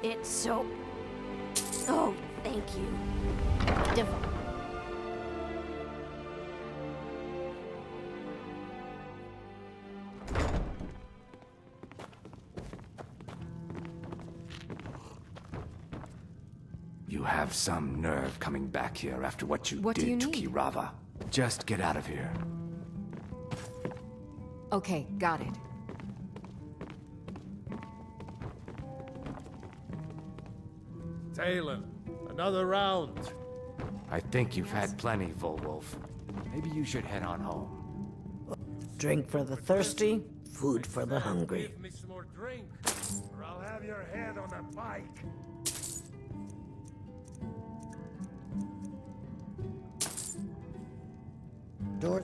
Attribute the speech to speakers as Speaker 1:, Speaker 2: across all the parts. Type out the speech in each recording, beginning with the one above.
Speaker 1: It's so... Oh, thank you.
Speaker 2: You have some nerve coming back here after what you
Speaker 3: What do you
Speaker 2: did to
Speaker 3: need?
Speaker 2: Kirava. Just get out of here.
Speaker 3: Okay, got it.
Speaker 4: Talon, another round.
Speaker 2: I think you've had plenty, Volwolf. Maybe you should head on home.
Speaker 5: Drink for the thirsty, food for the hungry.
Speaker 4: Give me some more drink, or I'll have your head on a pike.
Speaker 5: Door.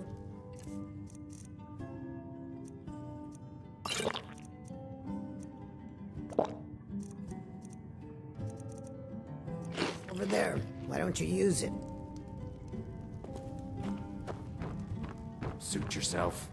Speaker 5: Over there. Why don't you use it?
Speaker 2: Suit yourself.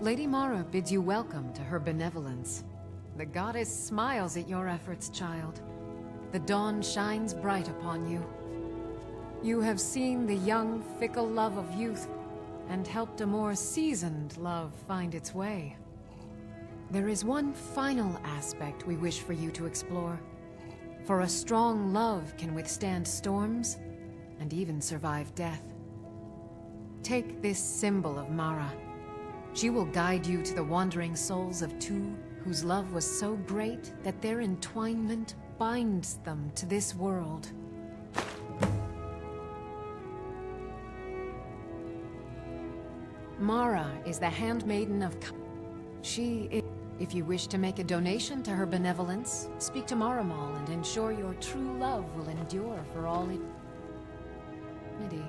Speaker 3: Lady Mara bids you welcome to her benevolence. The goddess smiles at your efforts, child. The dawn shines bright upon you. You have seen the young, fickle love of youth, and helped a more seasoned love find its way. There is one final aspect we wish for you to explore. For a strong love can withstand storms, and even survive death. Take this symbol of Mara. She will guide you to the wandering souls of two whose love was so great that their entwinement binds them to this world. Mara is the handmaiden of... She is... If you wish to make a donation to her benevolence, speak to Maramal and ensure your true love will endure for all eternity.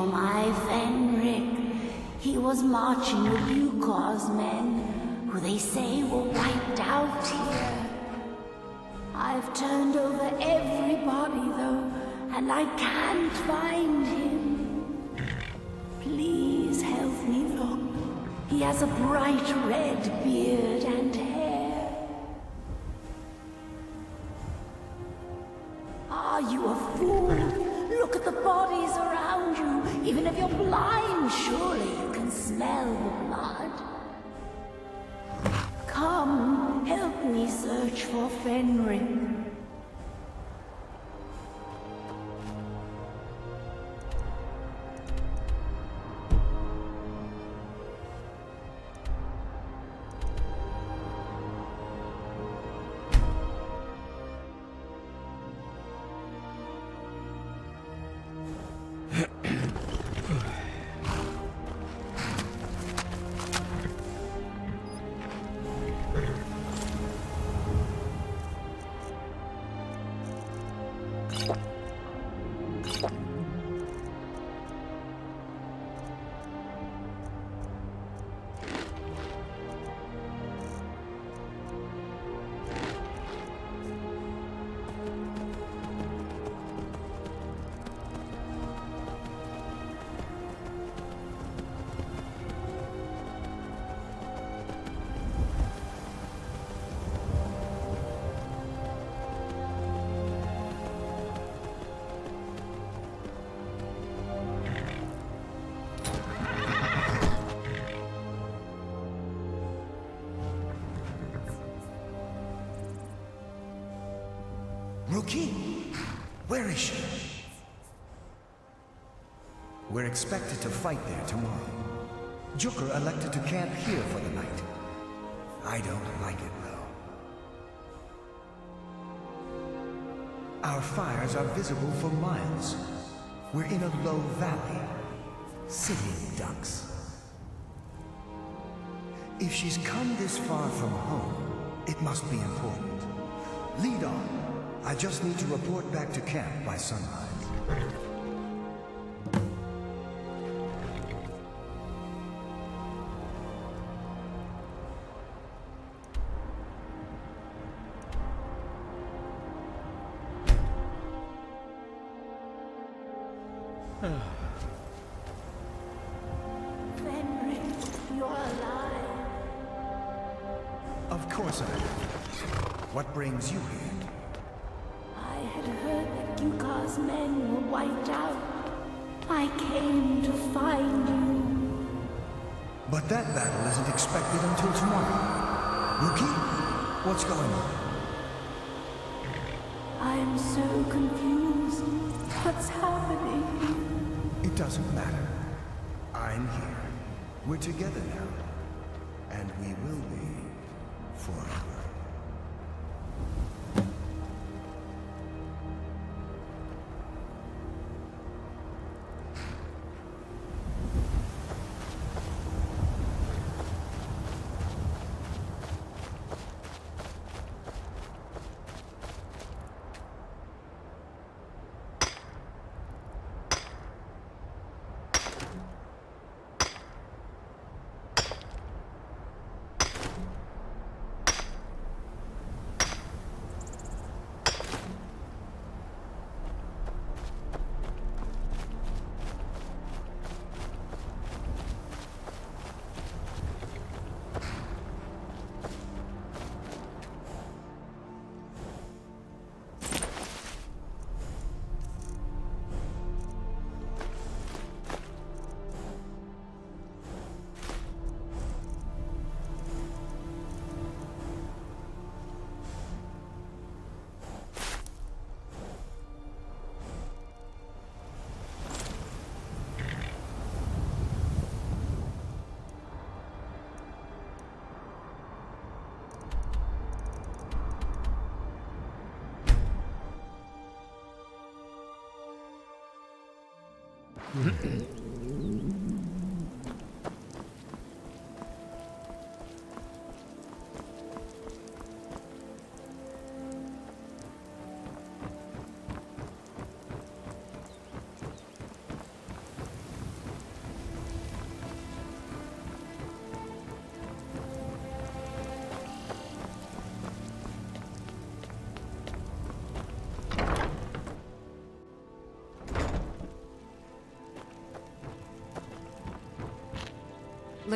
Speaker 6: for my Fenric. He was marching with Yukor's men, who they say were wiped out here. I've turned over everybody, though, and I can't find him. Please help me look. He has a bright red beard and hair. Are you a fool? Look at the bodies around you. Even if you're blind, surely you can smell the blood. Come, help me search for Fenric.
Speaker 7: Rookie? Where is she? We're expected to fight there tomorrow. Joker elected to camp here for the night. I don't like it, though. Our fires are visible for miles. We're in a low valley. Sitting ducks. If she's come this far from home, it must be important. Lead on. I just need to report back to camp by sunrise.
Speaker 6: Fenric, you're alive.
Speaker 7: Of course I am. What brings you here?
Speaker 6: I had heard that Yukor's men were wiped out. I came to find you.
Speaker 7: But that battle isn't expected until tomorrow. Rookie? What's going on?
Speaker 6: I'm so confused. What's happening?
Speaker 7: It doesn't matter. I'm here. We're together now. And we will be forever.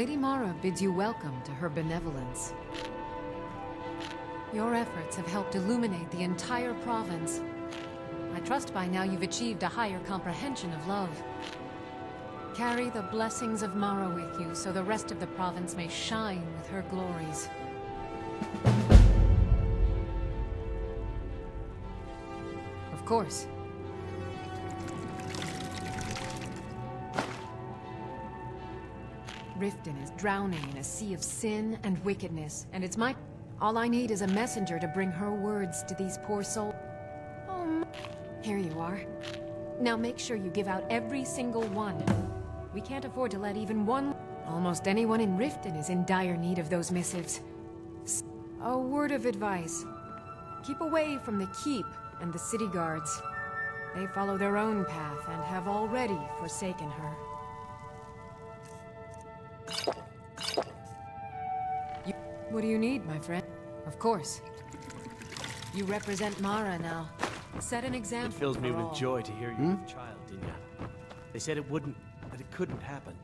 Speaker 3: Lady Mara bids you welcome to her benevolence. Your efforts have helped illuminate the entire province. I trust by now you've achieved a higher comprehension of love. Carry the blessings of Mara with you so the rest of the province may shine with her glories. Of course. Riften is drowning in a sea of sin and wickedness, and it's my... All I need is a messenger to bring her words to these poor souls. Oh, here you are. Now make sure you give out every single one. We can't afford to let even one... Almost anyone in Riften is in dire need of those missives. A word of advice. Keep away from the Keep and the city guards. They follow their own path and have already forsaken her. What do you need, my friend? Of course. You represent Mara now. Set an example.
Speaker 8: It fills me
Speaker 3: for
Speaker 8: with
Speaker 3: all.
Speaker 8: joy to hear you're a child, Dinya. They said it wouldn't, that it couldn't happen.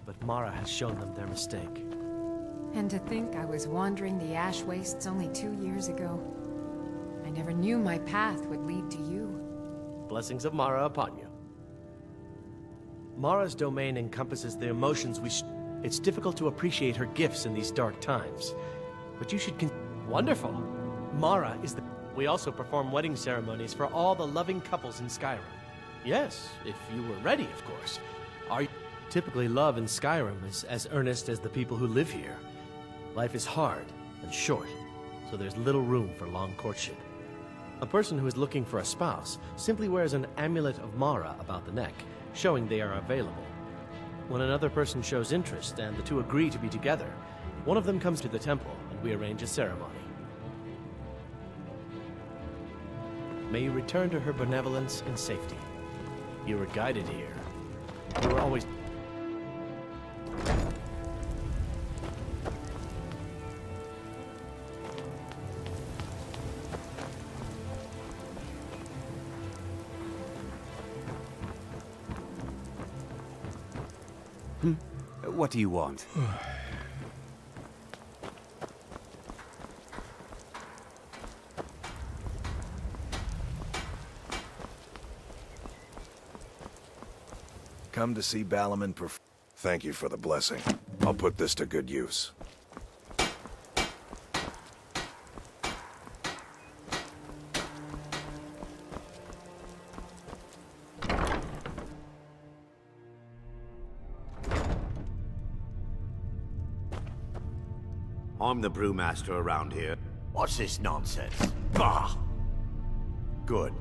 Speaker 8: But Mara has shown them their mistake.
Speaker 3: And to think I was wandering the ash wastes only 2 years ago. I never knew my path would lead to you.
Speaker 8: Blessings of Mara upon you. Mara's domain encompasses the emotions we It's difficult to appreciate her gifts in these dark times. But you should Wonderful! Mara is the... We also perform wedding ceremonies for all the loving couples in Skyrim. Yes, if you were ready, of course. Typically, love in Skyrim is as earnest as the people who live here. Life is hard and short, so there's little room for long courtship. A person who is looking for a spouse simply wears an amulet of Mara about the neck, showing they are available. When another person shows interest and the two agree to be together, one of them comes to the temple and we arrange a ceremony. May you return to her benevolence in safety. You were guided here. You were always...
Speaker 2: What do you want?
Speaker 9: Come to see Balaman Thank you for the blessing. I'll put this to good use.
Speaker 10: I'm the brewmaster around here. What's this nonsense? Bah! Good.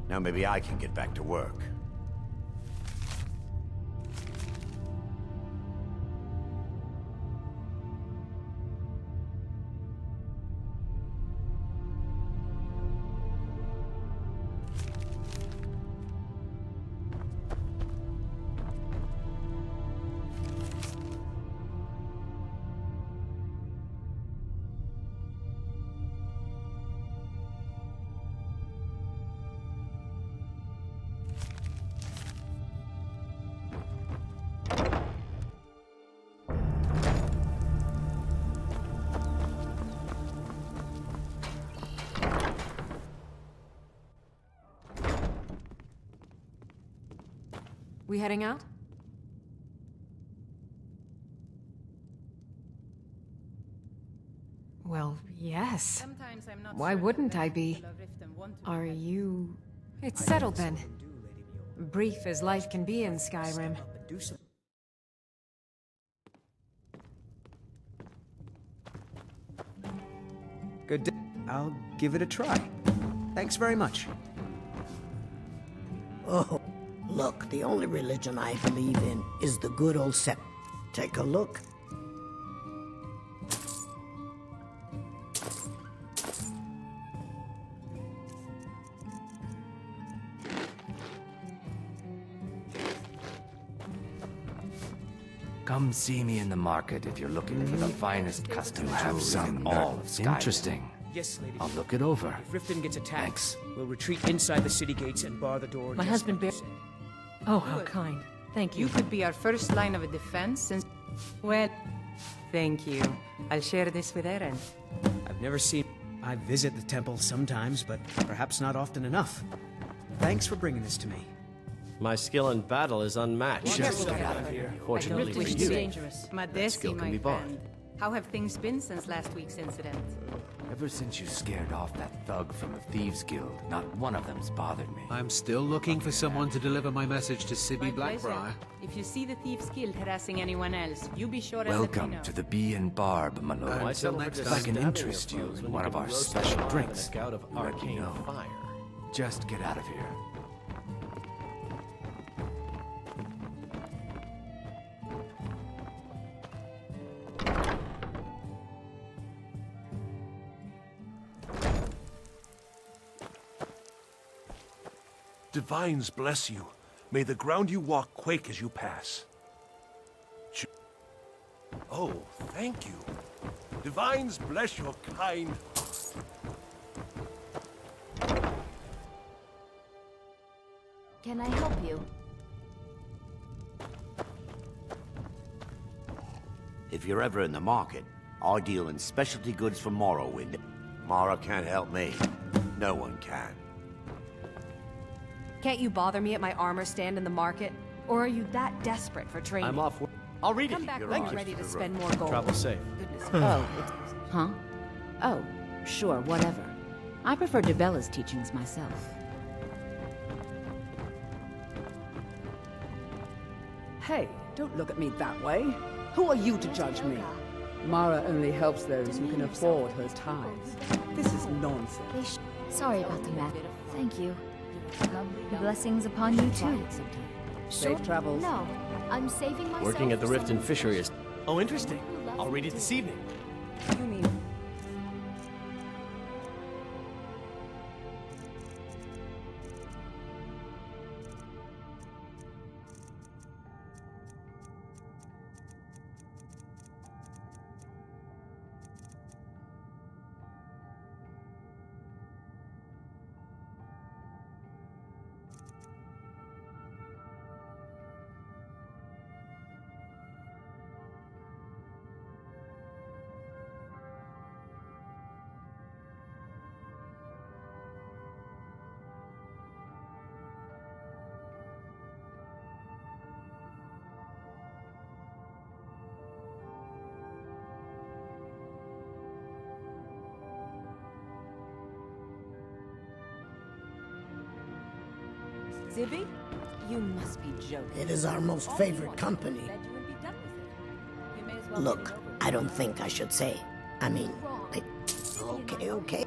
Speaker 10: Now maybe I can get back to work.
Speaker 3: We heading out? Well, yes. Why wouldn't I be? Are you... It's settled then. Brief as life can be in Skyrim.
Speaker 11: Good day. I'll give it a try. Thanks very much.
Speaker 5: Oh, look, the only religion I believe in is the good old Sep. Take a look.
Speaker 2: Come see me in the market if you're looking for the finest custom jewels in all of Skyrim.
Speaker 11: Interesting.
Speaker 12: Yes, lady.
Speaker 2: I'll look it over.
Speaker 12: If Riften gets attacked,
Speaker 2: Thanks.
Speaker 12: we'll retreat inside the city gates and bar the door.
Speaker 13: My husband Oh, how kind. Thank you.
Speaker 14: You could be our first line of defense since...
Speaker 13: Well, thank you. I'll share this with Eren.
Speaker 12: I've never seen... I visit the temple sometimes, but perhaps not often enough. Thanks for bringing this to me.
Speaker 8: My skill in battle is unmatched.
Speaker 12: Just get out of here.
Speaker 8: Fortunately for you,
Speaker 13: dangerous.
Speaker 8: that skill can be bought.
Speaker 13: How have things been since last week's incident?
Speaker 2: Ever since you scared off that thug from the Thieves Guild, not one of them's bothered me.
Speaker 14: I'm still looking for someone to deliver my message to Sibby
Speaker 13: My pleasure.
Speaker 14: Blackbriar.
Speaker 13: If you see the Thieves Guild harassing anyone else, you be sure and
Speaker 2: Welcome
Speaker 13: let me know.
Speaker 2: to the Bee and Barb, my lord.
Speaker 8: Until
Speaker 14: next
Speaker 2: If
Speaker 14: time.
Speaker 2: I can interest you in one of our special drinks,
Speaker 8: A gout of
Speaker 2: let me
Speaker 8: arcane
Speaker 2: know.
Speaker 8: fire.
Speaker 2: Just get out of here.
Speaker 4: Divines bless you. May the ground you walk quake as you pass. Oh, thank you. Divines bless your kind.
Speaker 1: Can I help you?
Speaker 10: If you're ever in the market, I deal in specialty goods for Morrowind. Mara can't help me. No one can.
Speaker 15: Can't you bother me at my armor stand in the market? Or are you that desperate for training?
Speaker 8: I'm off. I'll read
Speaker 15: Come
Speaker 8: it.
Speaker 15: back
Speaker 8: You're
Speaker 15: when
Speaker 8: right.
Speaker 15: you're ready to spend more gold.
Speaker 8: Travel safe.
Speaker 16: Oh, huh? Oh, sure, whatever. I prefer Debella's teachings myself.
Speaker 17: Hey, don't look at me that way. Who are you to judge me? Mara only helps those who can afford her tithes. This is nonsense.
Speaker 1: Sorry about the map. Thank you. Blessings upon you too.
Speaker 17: Safe travels.
Speaker 1: No, I'm saving myself.
Speaker 8: Working at the
Speaker 1: for
Speaker 8: Rift and
Speaker 1: someone
Speaker 8: Fishery is... Oh, interesting. I'll read it this evening.
Speaker 13: You mean... Zibby? You must be joking.
Speaker 5: It is our most favorite company. Look, I don't think I should say. Okay.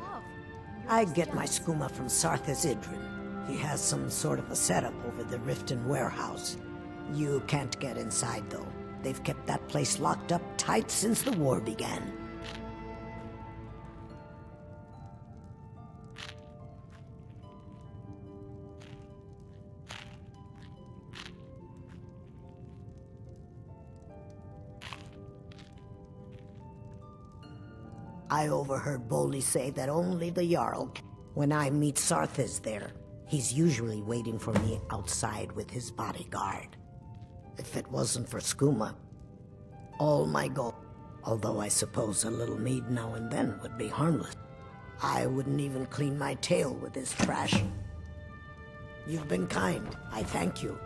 Speaker 5: I get my skooma from Sarthas Idrin. He has some sort of a setup over the Riften warehouse. You can't get inside, though. They've kept that place locked up tight since the war began. I overheard Bolli say that only the Jarl... When I meet Sarthas there, he's usually waiting for me outside with his bodyguard. If it wasn't for skooma, all my gold... Although I suppose a little mead now and then would be harmless. I wouldn't even clean my tail with his trash. You've been kind. I thank you.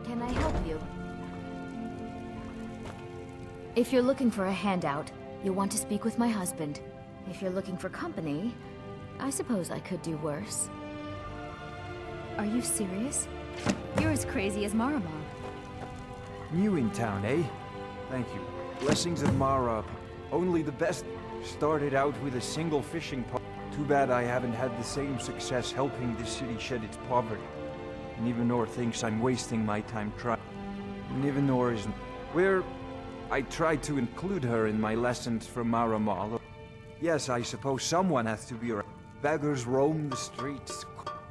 Speaker 1: Can I help you? If you're looking for a handout, you'll want to speak with my husband. If you're looking for company, I suppose I could do worse. Are you serious? You're as crazy as Maramon.
Speaker 18: New in town, eh? Thank you. Blessings of Mara. Only the best. Started out with a single fishing pot. Too bad I haven't had the same success helping this city shed its poverty. Nivenor thinks I'm wasting my time trying. Nivenor is where I tried to include her in my lessons from Maramal. Yes, I suppose someone has to be around. Beggars roam the streets.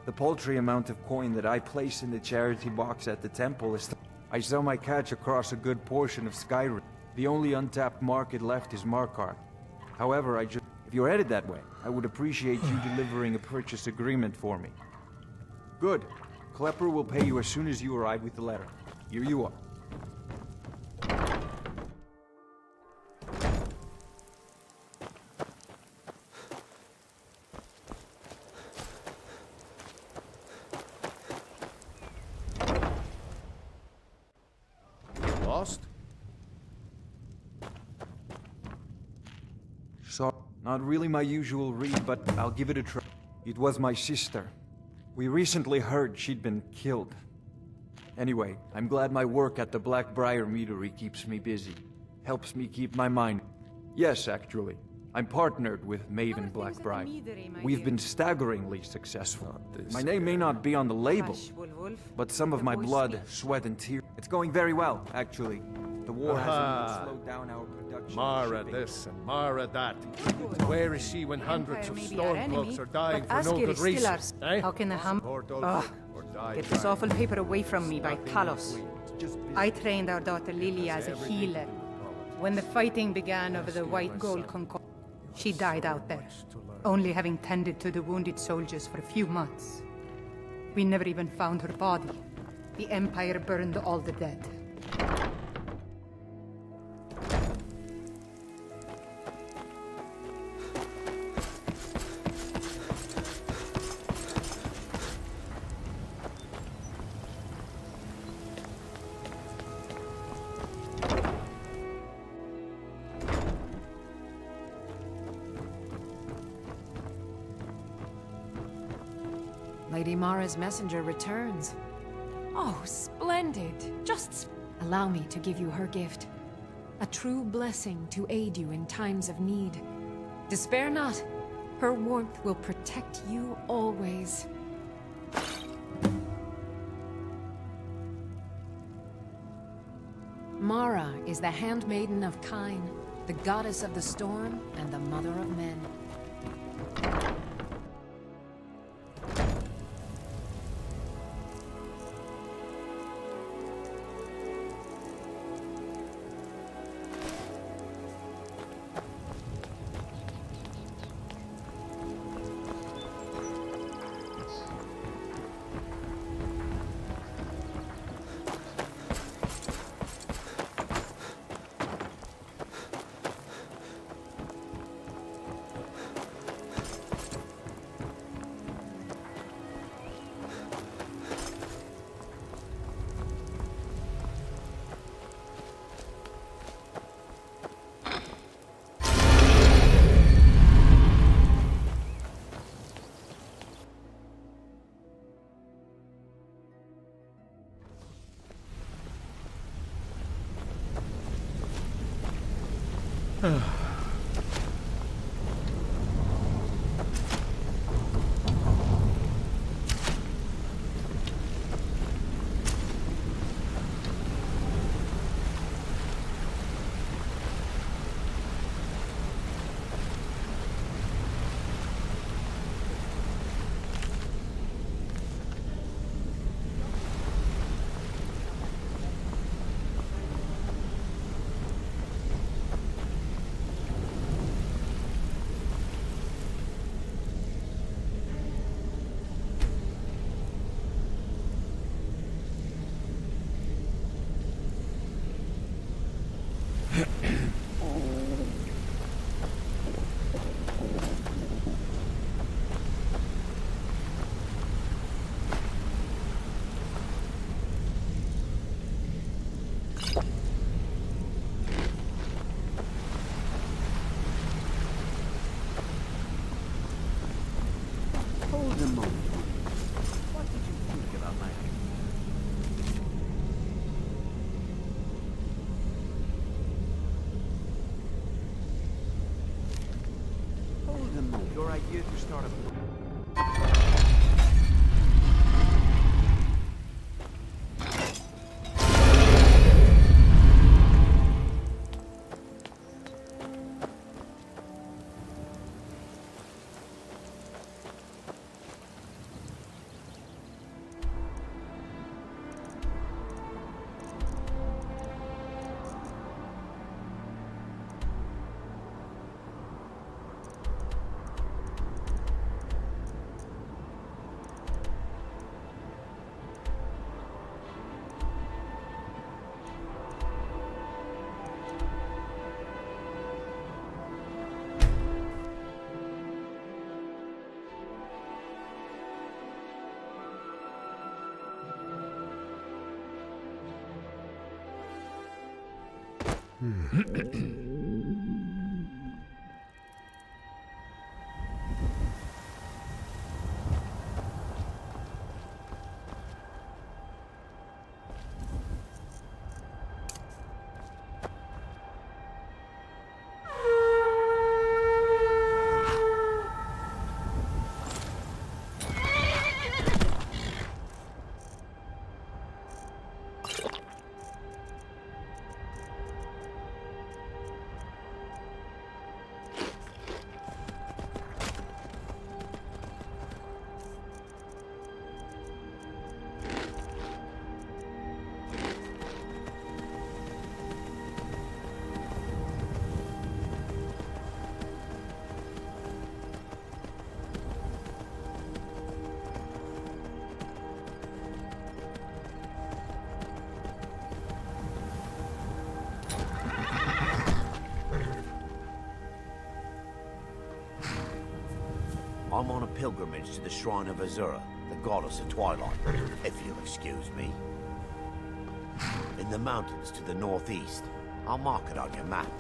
Speaker 18: The paltry amount of coin that I place in the charity box at the temple is... I sell my catch across a good portion of Skyrim. The only untapped market left is Markarth. However, if you're headed that way, I would appreciate you delivering a purchase agreement for me. Good. Klepper will pay you as soon as you arrive with the letter. Here you are.
Speaker 4: Lost?
Speaker 18: So, not really my usual read, but I'll give it a try. It was my sister. We recently heard she'd been killed. Anyway, I'm glad my work at the Blackbriar Meadery keeps me busy. Helps me keep my mind... Yes, actually. I'm partnered with Maven Blackbriar. We've been staggeringly successful. My name may not be on the label, but some of my blood, sweat, and tears... It's going very well, actually. The war hasn't slowed down our production.
Speaker 4: Mara this and Mara that. Where is she when hundreds of Stormcloaks are dying for no good reason? Eh?
Speaker 19: How can the
Speaker 4: Or
Speaker 19: Get this awful paper away from me by Talos. I trained our daughter Lilia as a healer. When the fighting began over the White Gold Concord, she died out there, only having tended to the wounded soldiers for a few months. We never even found her body. The Empire burned all the dead.
Speaker 3: Lady Mara's messenger returns. Oh, splendid. Allow me to give you her gift. A true blessing to aid you in times of need. Despair not. Her warmth will protect you always. Mara is the handmaiden of Kine, the goddess of the storm and the mother of men.
Speaker 18: Your idea to start a...
Speaker 10: I'm on a pilgrimage to the shrine of Azura, the goddess of twilight, if you'll excuse me. In the mountains to the northeast. I'll mark it on your map.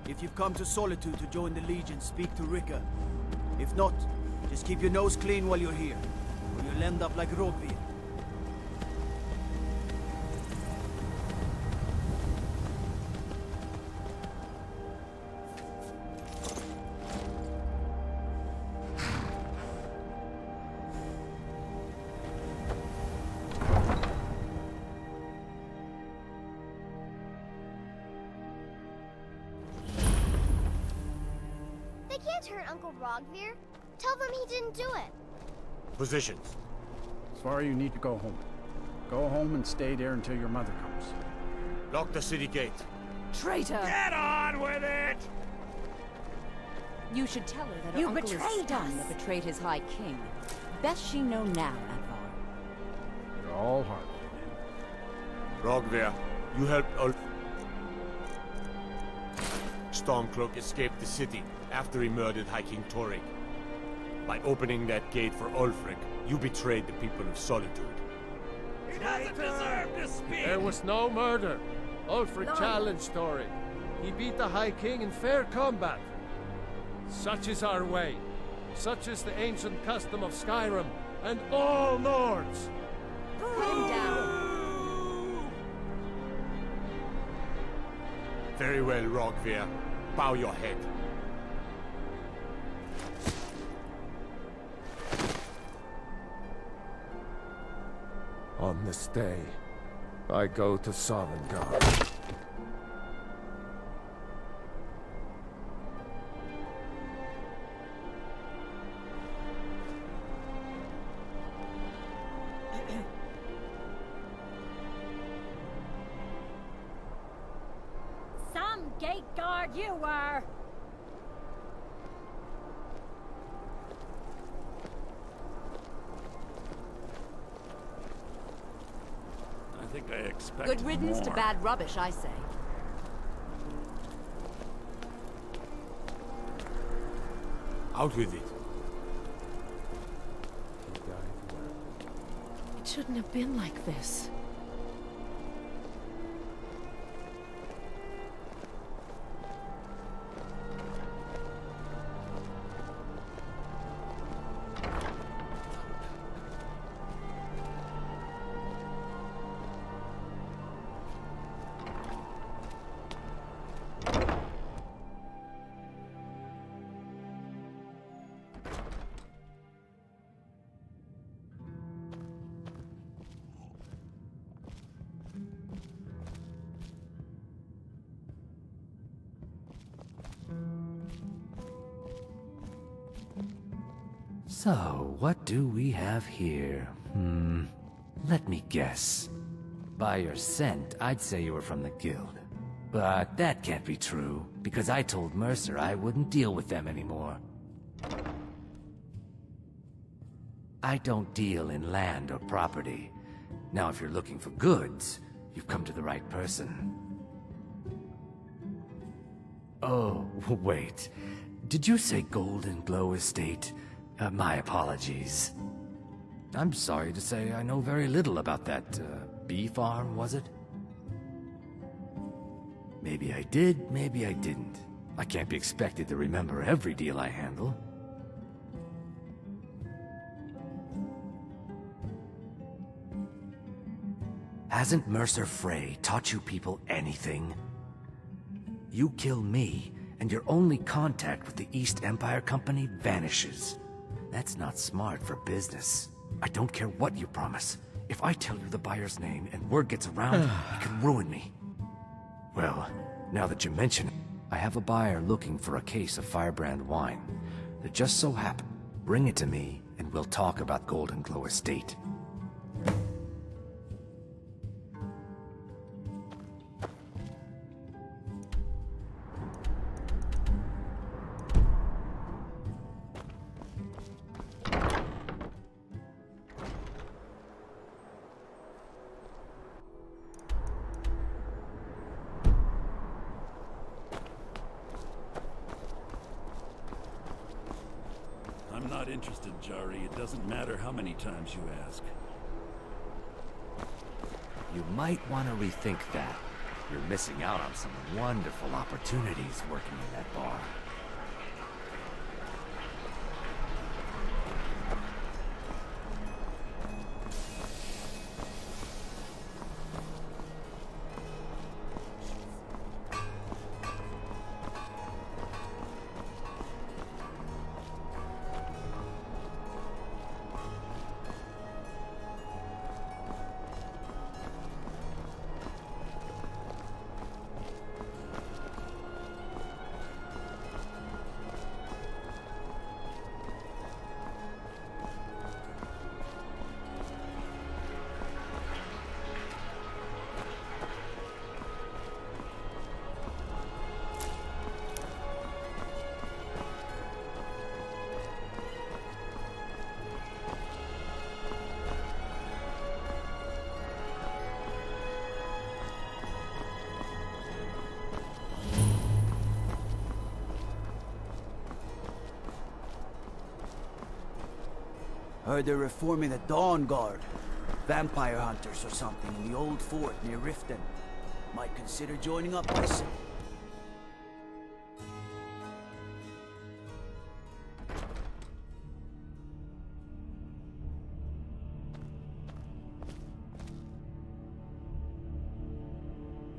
Speaker 20: If you've come to Solitude to join the Legion, speak to Rika. If not, just keep your nose clean while you're here, or you'll end up like Rogvir.
Speaker 21: They can't hurt Uncle Rogvir. Tell them he didn't do it.
Speaker 10: Positions.
Speaker 22: Sorry, you need to go home. Go home and stay there until your mother comes.
Speaker 10: Lock the city gate.
Speaker 15: Traitor!
Speaker 10: Get on with it!
Speaker 16: You should tell her that her
Speaker 15: You
Speaker 16: uncle is
Speaker 15: betrayed
Speaker 16: Stan
Speaker 15: us.
Speaker 16: that betrayed his High King. Best she know now, Advar.
Speaker 22: You're all hard.
Speaker 10: Rogvir, you helped Stormcloak escaped the city after he murdered High King Torrig. By opening that gate for Ulfric, you betrayed the people of Solitude.
Speaker 4: He doesn't deserve to speak! There was no murder. Ulfric challenged Torrig. He beat the High King in fair combat. Such is our way. Such is the ancient custom of Skyrim and all Nords.
Speaker 15: Put him down.
Speaker 10: Very well, Rogvir. Bow your head.
Speaker 4: On this day, I go to Sovngarde.
Speaker 6: Some gate guard you were!
Speaker 4: I think I expect
Speaker 16: Good riddance to
Speaker 4: more.
Speaker 16: bad rubbish, I say.
Speaker 10: Out with it.
Speaker 16: It shouldn't have been like this.
Speaker 2: So, what do we have here? Let me guess. By your scent, I'd say you were from the guild. But that can't be true, because I told Mercer I wouldn't deal with them anymore. I don't deal in land or property. Now, if you're looking for goods, you've come to the right person. Oh, wait. Did you say Golden Glow Estate? My apologies. I'm sorry to say I know very little about that, bee farm, was it? Maybe I did, maybe I didn't. I can't be expected to remember every deal I handle. Hasn't Mercer Frey taught you people anything? You kill me, and your only contact with the East Empire Company vanishes. That's not smart for business. I don't care what you promise. If I tell you the buyer's name and word gets around, you can ruin me. Well, now that you mention it, I have a buyer looking for a case of Firebrand wine. That just so happened. Bring it to me, and we'll talk about Golden Glow Estate.
Speaker 7: I'm not interested, Jari. It doesn't matter how many times you ask.
Speaker 2: You might want to rethink that. You're missing out on some wonderful opportunities working in that bar.
Speaker 20: Heard they're reforming the Dawn Guard. Vampire hunters or something in the old fort near Riften. Might consider joining up myself.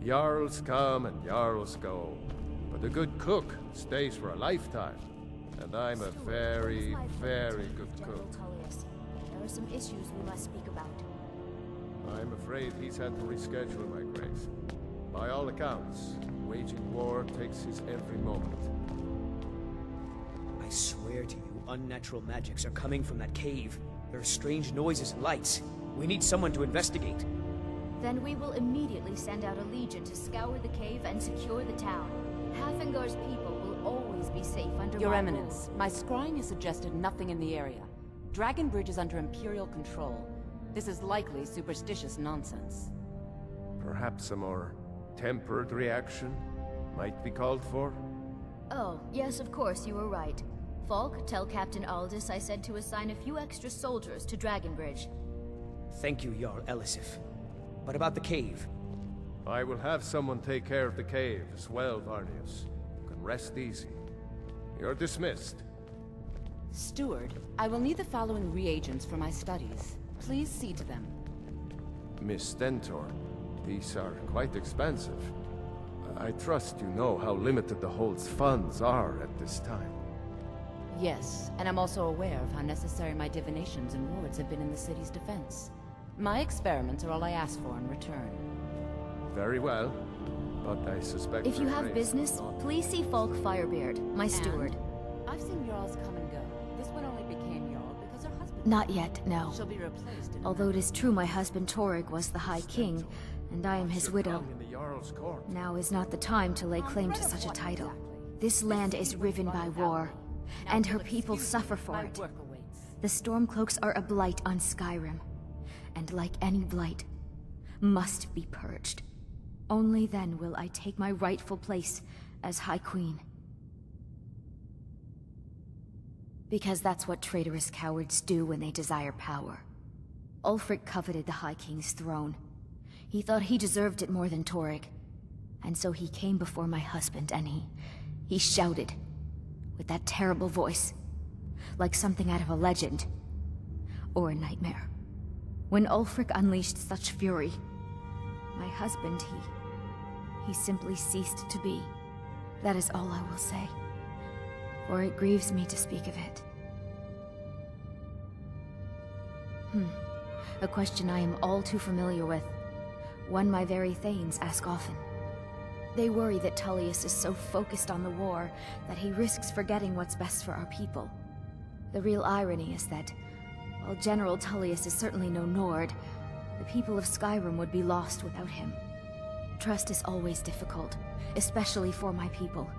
Speaker 4: Jarls come and Jarls go, but a good cook stays for a lifetime. And I'm a very, very good cook.
Speaker 1: There are some issues we must speak about.
Speaker 4: I'm afraid he's had to reschedule, my grace. By all accounts, waging war takes his every moment.
Speaker 12: I swear to you, unnatural magics are coming from that cave. There are strange noises and lights. We need someone to investigate.
Speaker 1: Then we will immediately send out a legion to scour the cave and secure the town. Hafingar's people will always be safe under
Speaker 16: Your
Speaker 1: my
Speaker 16: Eminence,
Speaker 1: rule.
Speaker 16: my scrying has suggested nothing in the area. Dragon Bridge is under Imperial control. This is likely superstitious nonsense.
Speaker 4: Perhaps a more tempered reaction might be called for?
Speaker 1: Oh, yes, of course, you were right. Falk, tell Captain Aldous I said to assign a few extra soldiers to Dragonbridge.
Speaker 12: Thank you, Jarl Elisif. But about the cave?
Speaker 4: I will have someone take care of the cave as well, Varnius. You can rest easy. You're dismissed.
Speaker 16: Steward, I will need the following reagents for my studies. Please see to them.
Speaker 4: Miss Stentor, these are quite expensive. I trust you know how limited the Hold's funds are at this time.
Speaker 16: Yes, and I'm also aware of how necessary my divinations and wards have been in the city's defense. My experiments are all I ask for in return.
Speaker 4: Very well, but I suspect...
Speaker 1: If you
Speaker 4: their
Speaker 1: have
Speaker 4: race
Speaker 1: business,
Speaker 4: is not-
Speaker 1: please see Falk Firebeard, my steward.
Speaker 16: I've seen Jarls come and go. This one only became Jarl
Speaker 1: Not yet, no.
Speaker 16: She'll be replaced in
Speaker 1: Although it is true my husband Torrig was the High King, and I am his widow.
Speaker 4: In the Jarl's court.
Speaker 1: Now is not the time to lay claim to such a title. This land is riven by war, and her people suffer for it. The Stormcloaks are a blight on Skyrim, and like any blight, must be purged. Only then will I take my rightful place as High Queen. Because that's what traitorous cowards do when they desire power. Ulfric coveted the High King's throne. He thought he deserved it more than Torrig. And so he came before my husband and he shouted, with that terrible voice, like something out of a legend, or a nightmare. When Ulfric unleashed such fury, my husband, he simply ceased to be. That is all I will say, for it grieves me to speak of it. A question I am all too familiar with. One my very Thanes ask often. They worry that Tullius is so focused on the war that he risks forgetting what's best for our people. The real irony is that, while General Tullius is certainly no Nord, the people of Skyrim would be lost without him. Trust is always difficult, especially for my people.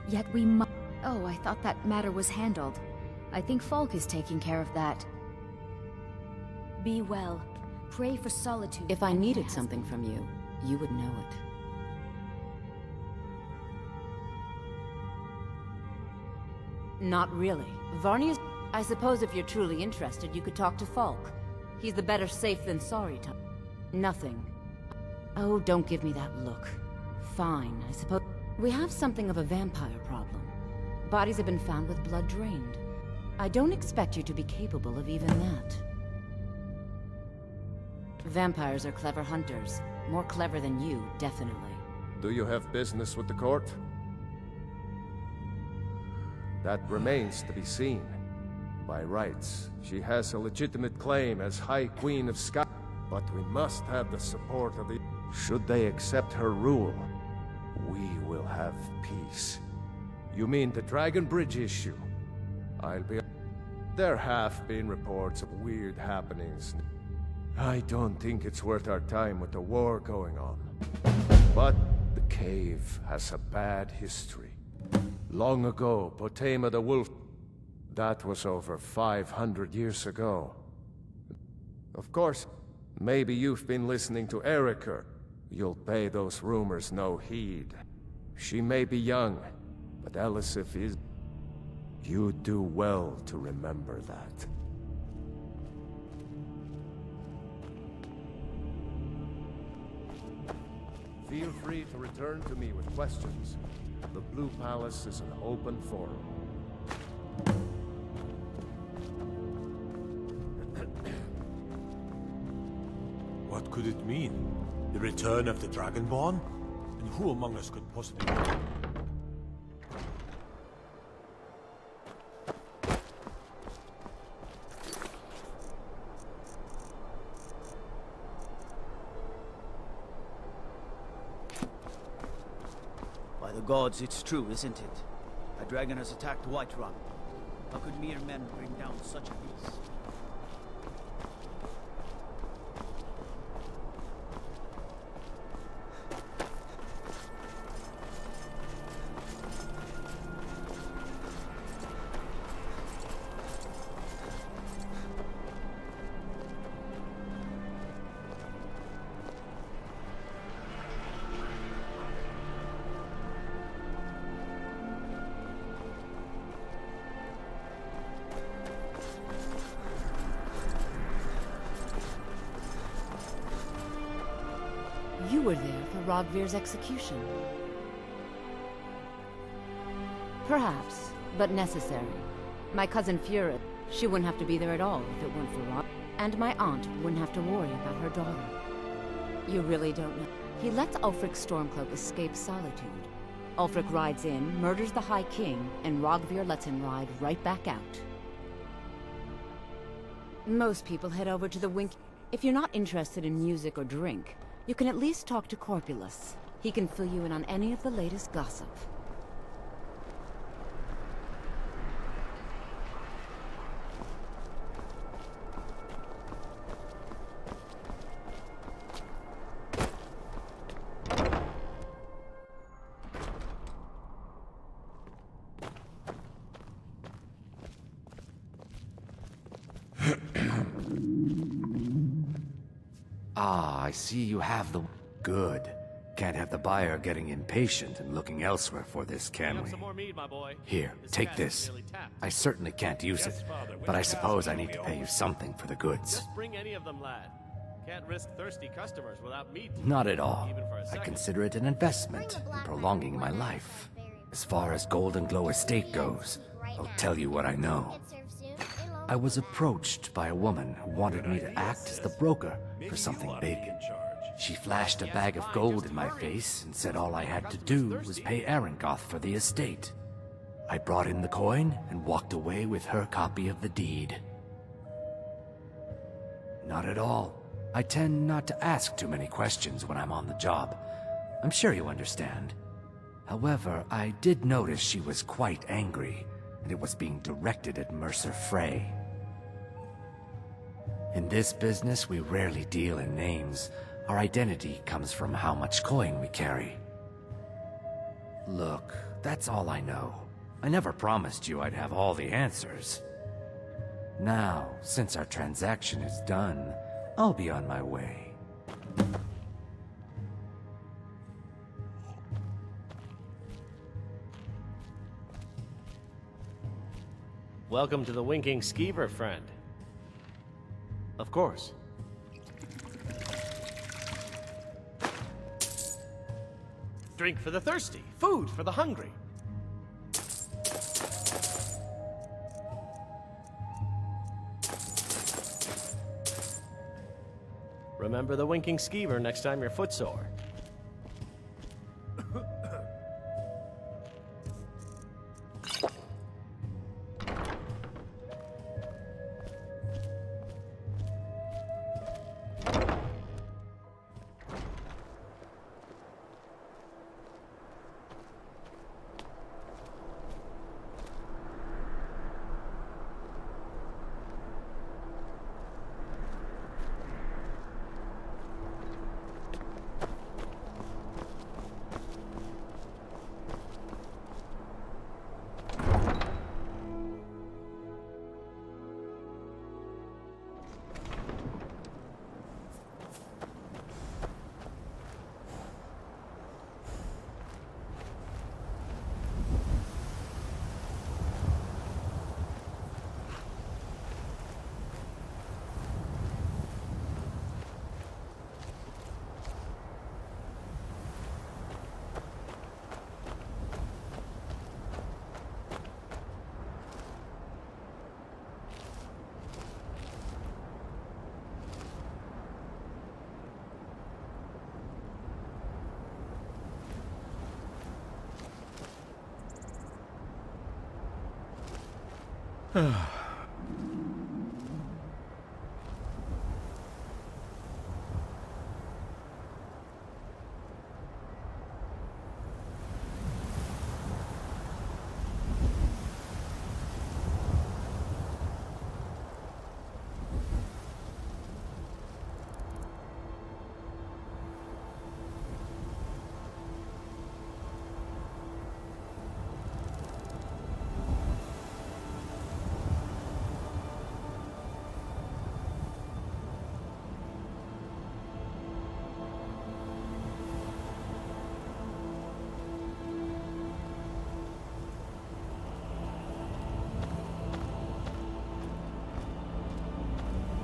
Speaker 1: Yet we must— Oh, I thought that matter was handled. I think Falk is taking care of that. Be well. Pray for solitude.
Speaker 16: If I needed something from you, you would know it. Not really. Varney is— I suppose if you're truly interested, you could talk to Falk. He's the better safe than sorry type. Nothing. Oh, don't give me that look. Fine, I suppose. We have something of a vampire problem. Bodies have been found with blood drained. I don't expect you to be capable of even that. Vampires are clever hunters. More clever than you, definitely.
Speaker 4: Do you have business with the court? That remains to be seen. By rights, she has a legitimate claim as High Queen of Sky. But we must have the support of the— Should they accept her rule, we will have peace. You mean the Dragon Bridge issue? I'll be— There have been reports of weird happenings. I don't think it's worth our time with the war going on. But the cave has a bad history. Long ago, Potema the Wolf— That was over 500 years ago. Of course, maybe you've been listening to Erica. You'll pay those rumors no heed. She may be young, but Elisif is— You do well to remember that. Feel free to return to me with questions. The Blue Palace is an open forum.
Speaker 9: What could it mean? The return of the Dragonborn? And who among us could possibly—
Speaker 20: By the gods, it's true, isn't it? A dragon has attacked Whiterun. How could mere men bring down such a beast?
Speaker 16: You were there for Rogvir's execution. Perhaps, but necessary. My cousin Fura, she wouldn't have to be there at all if it weren't for Rog. And my aunt wouldn't have to worry about her daughter. You really don't know. He lets Ulfric's Stormcloak escape solitude. Ulfric rides in, murders the High King, and Rogvir lets him ride right back out. Most people head over to the Wink. If you're not interested in music or drink, you can at least talk to Corpulus. He can fill you in on any of the latest gossip.
Speaker 2: Ah, I see you have the... Good. Can't have the buyer getting impatient and looking elsewhere for this, can we?
Speaker 8: Some more mead, my boy.
Speaker 2: Here, take this. I certainly can't use it, but I suppose I need to pay you something for the goods.
Speaker 8: Just bring any of them, lad. Can't risk thirsty customers without meat.
Speaker 2: Not at all.
Speaker 8: Even for a
Speaker 2: I
Speaker 8: second.
Speaker 2: consider it an investment in prolonging my life. As far as Golden Glow Estate goes, I'll tell you what I know. I was approached by a woman who wanted me to act as the broker for something big. She flashed a bag of gold in my face and said all I had to do was pay Arangoth for the estate. I brought in the coin and walked away with her copy of the deed. Not at all. I tend not to ask too many questions when I'm on the job. I'm sure you understand. However, I did notice she was quite angry, and it was being directed at Mercer Frey. In this business, we rarely deal in names. Our identity comes from how much coin we carry. Look, that's all I know. I never promised you I'd have all the answers. Now, since our transaction is done, I'll be on my way.
Speaker 8: Welcome to the Winking Skeever, friend. Of course. Drink for the thirsty, food for the hungry. Remember the Winking Skeever next time you're footsore.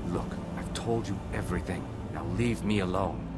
Speaker 2: Look, I've told you everything. Now leave me alone.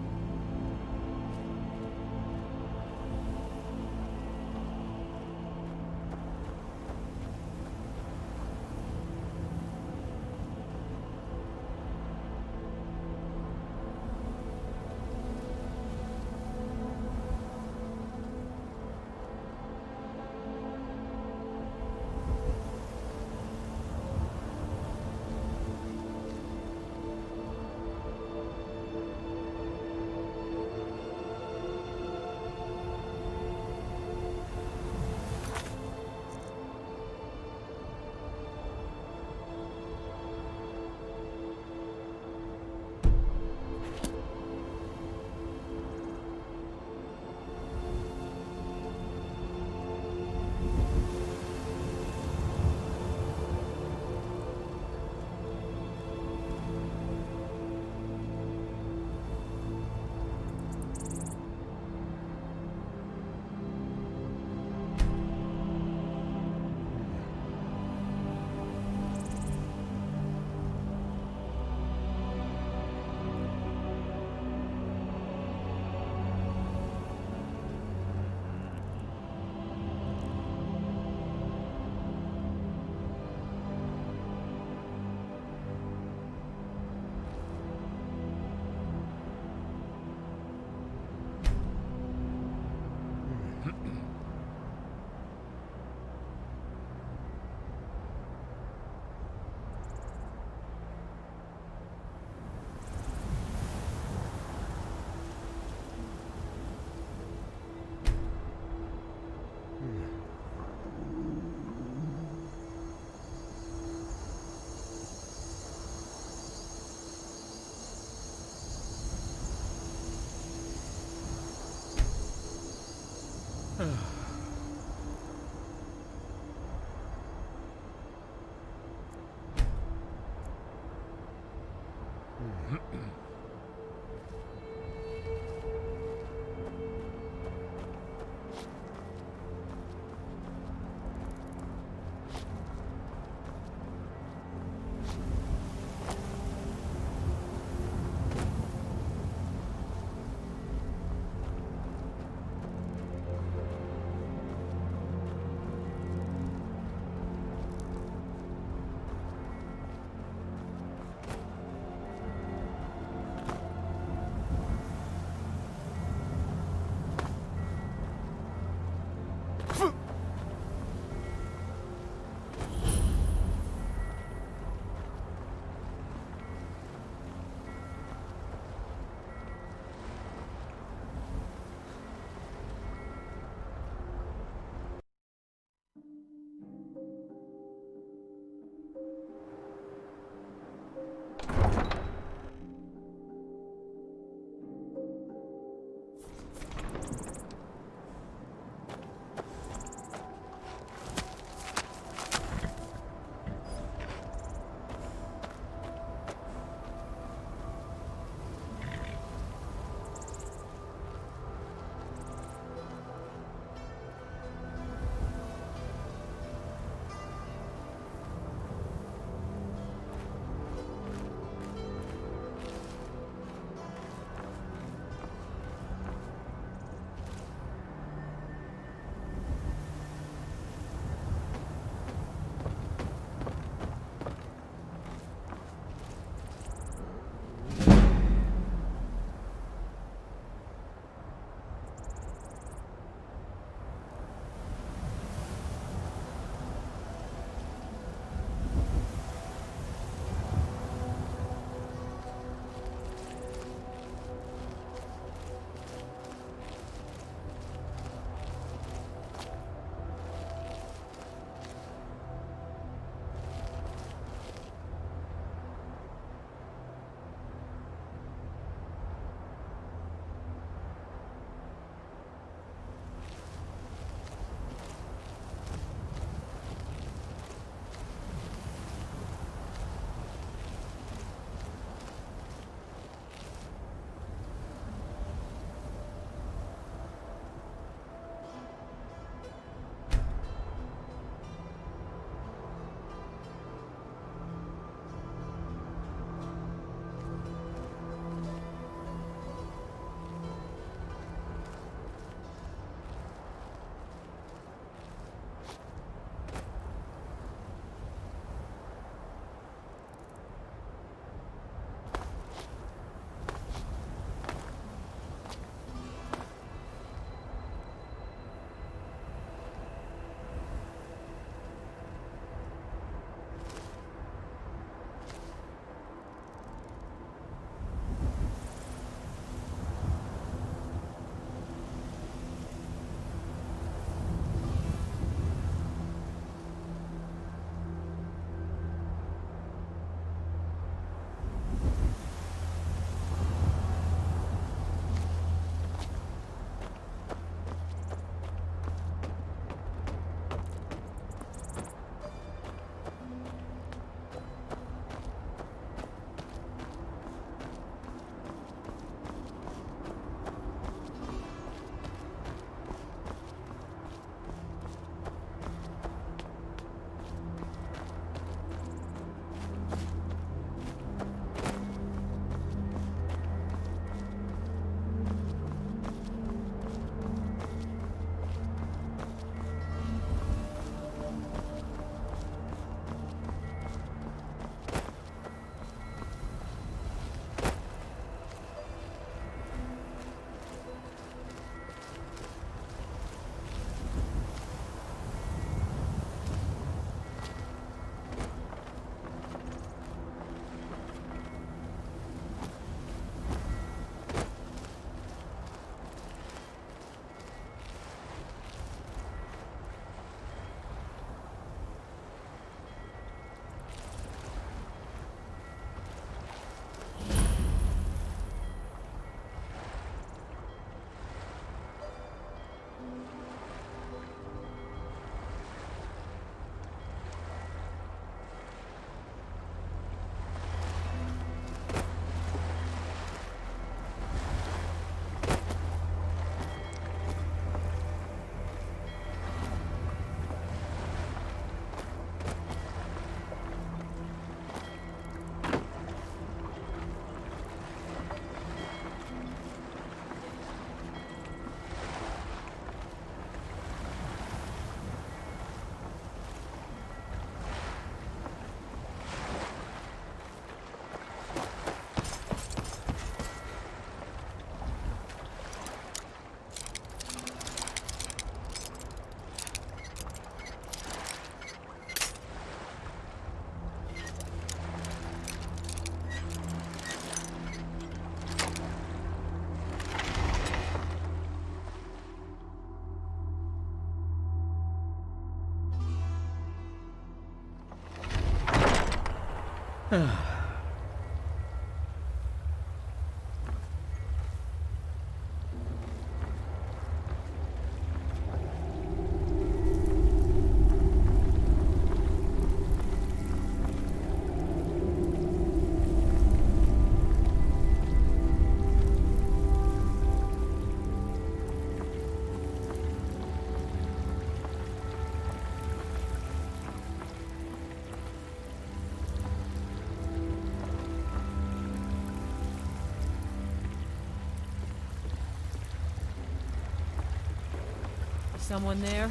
Speaker 15: Someone there?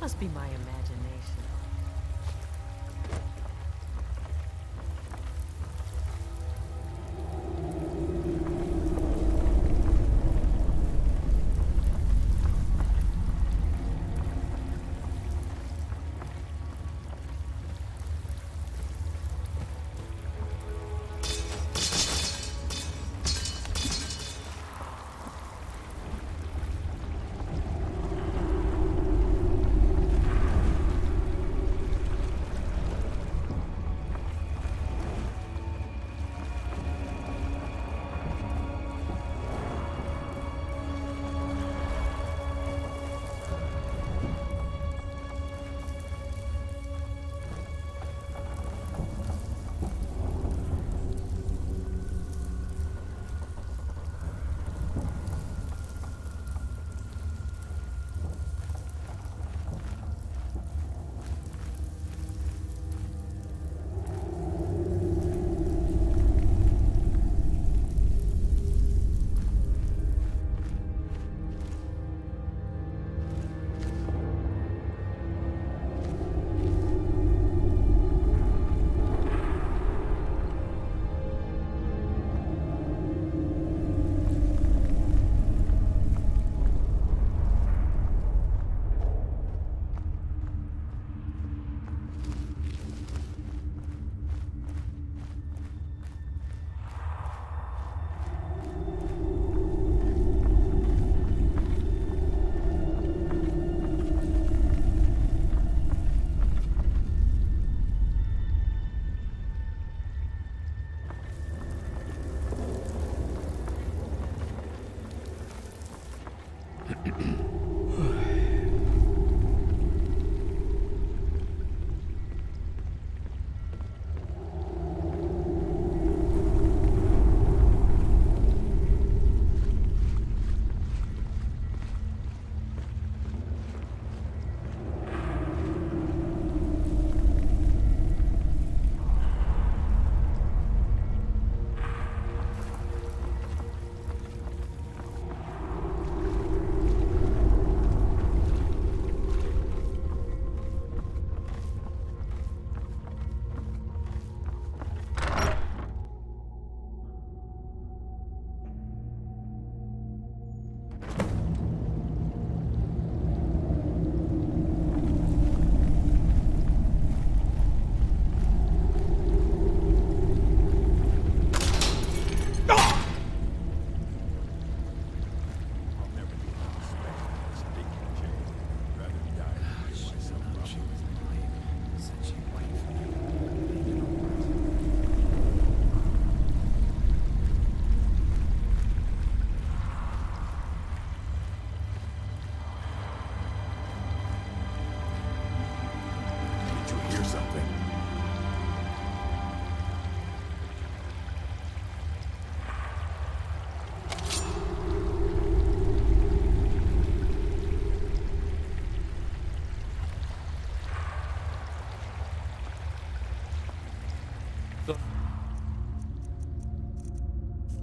Speaker 15: Must be my imagination.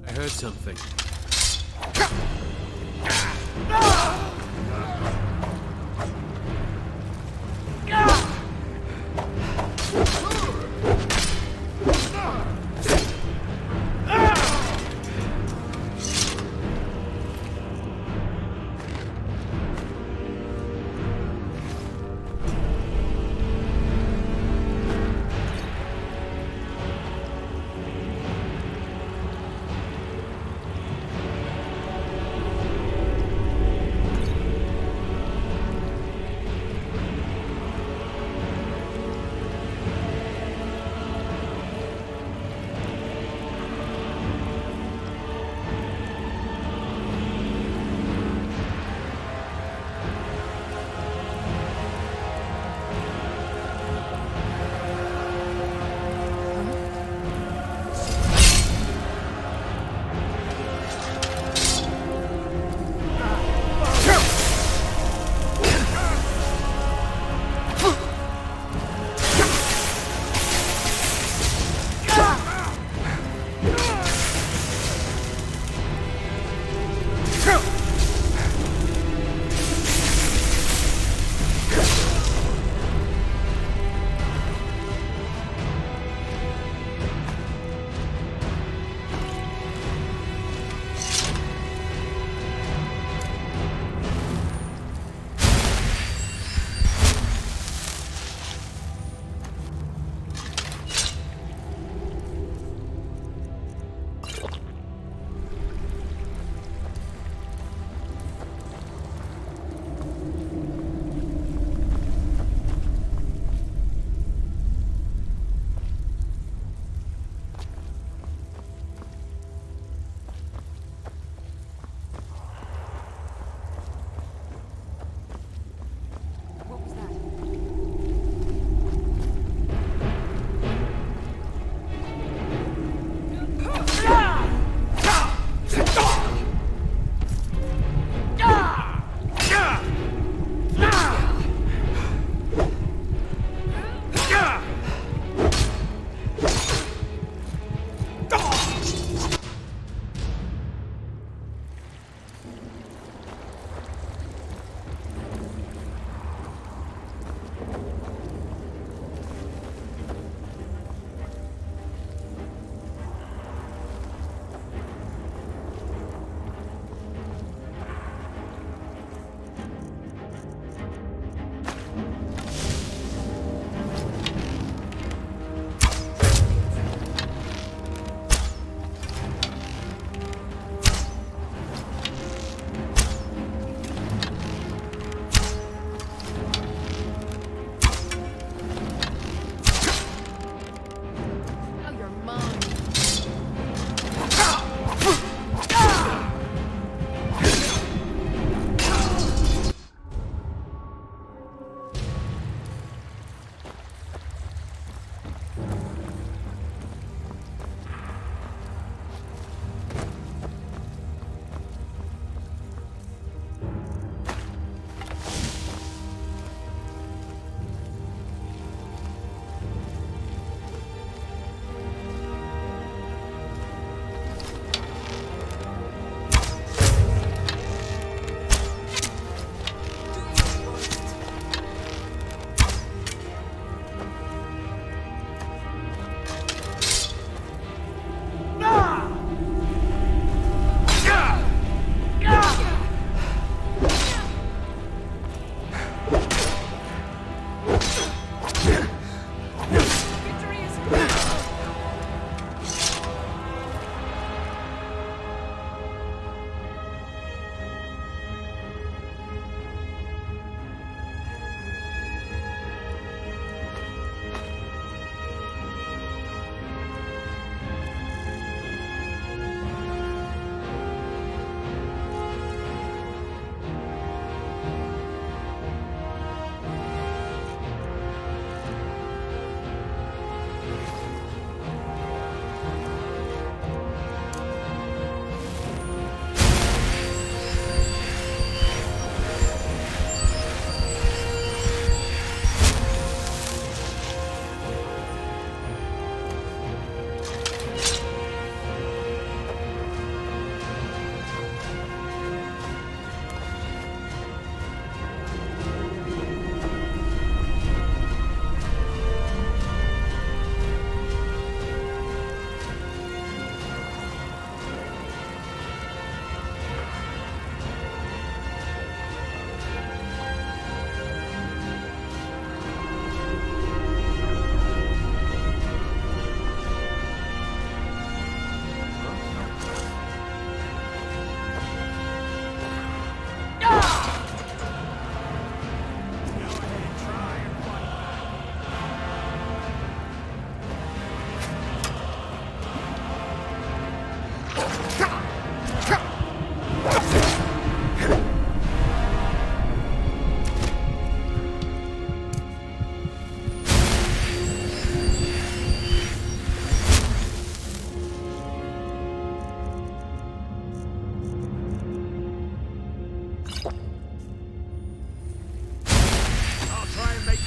Speaker 4: I heard something.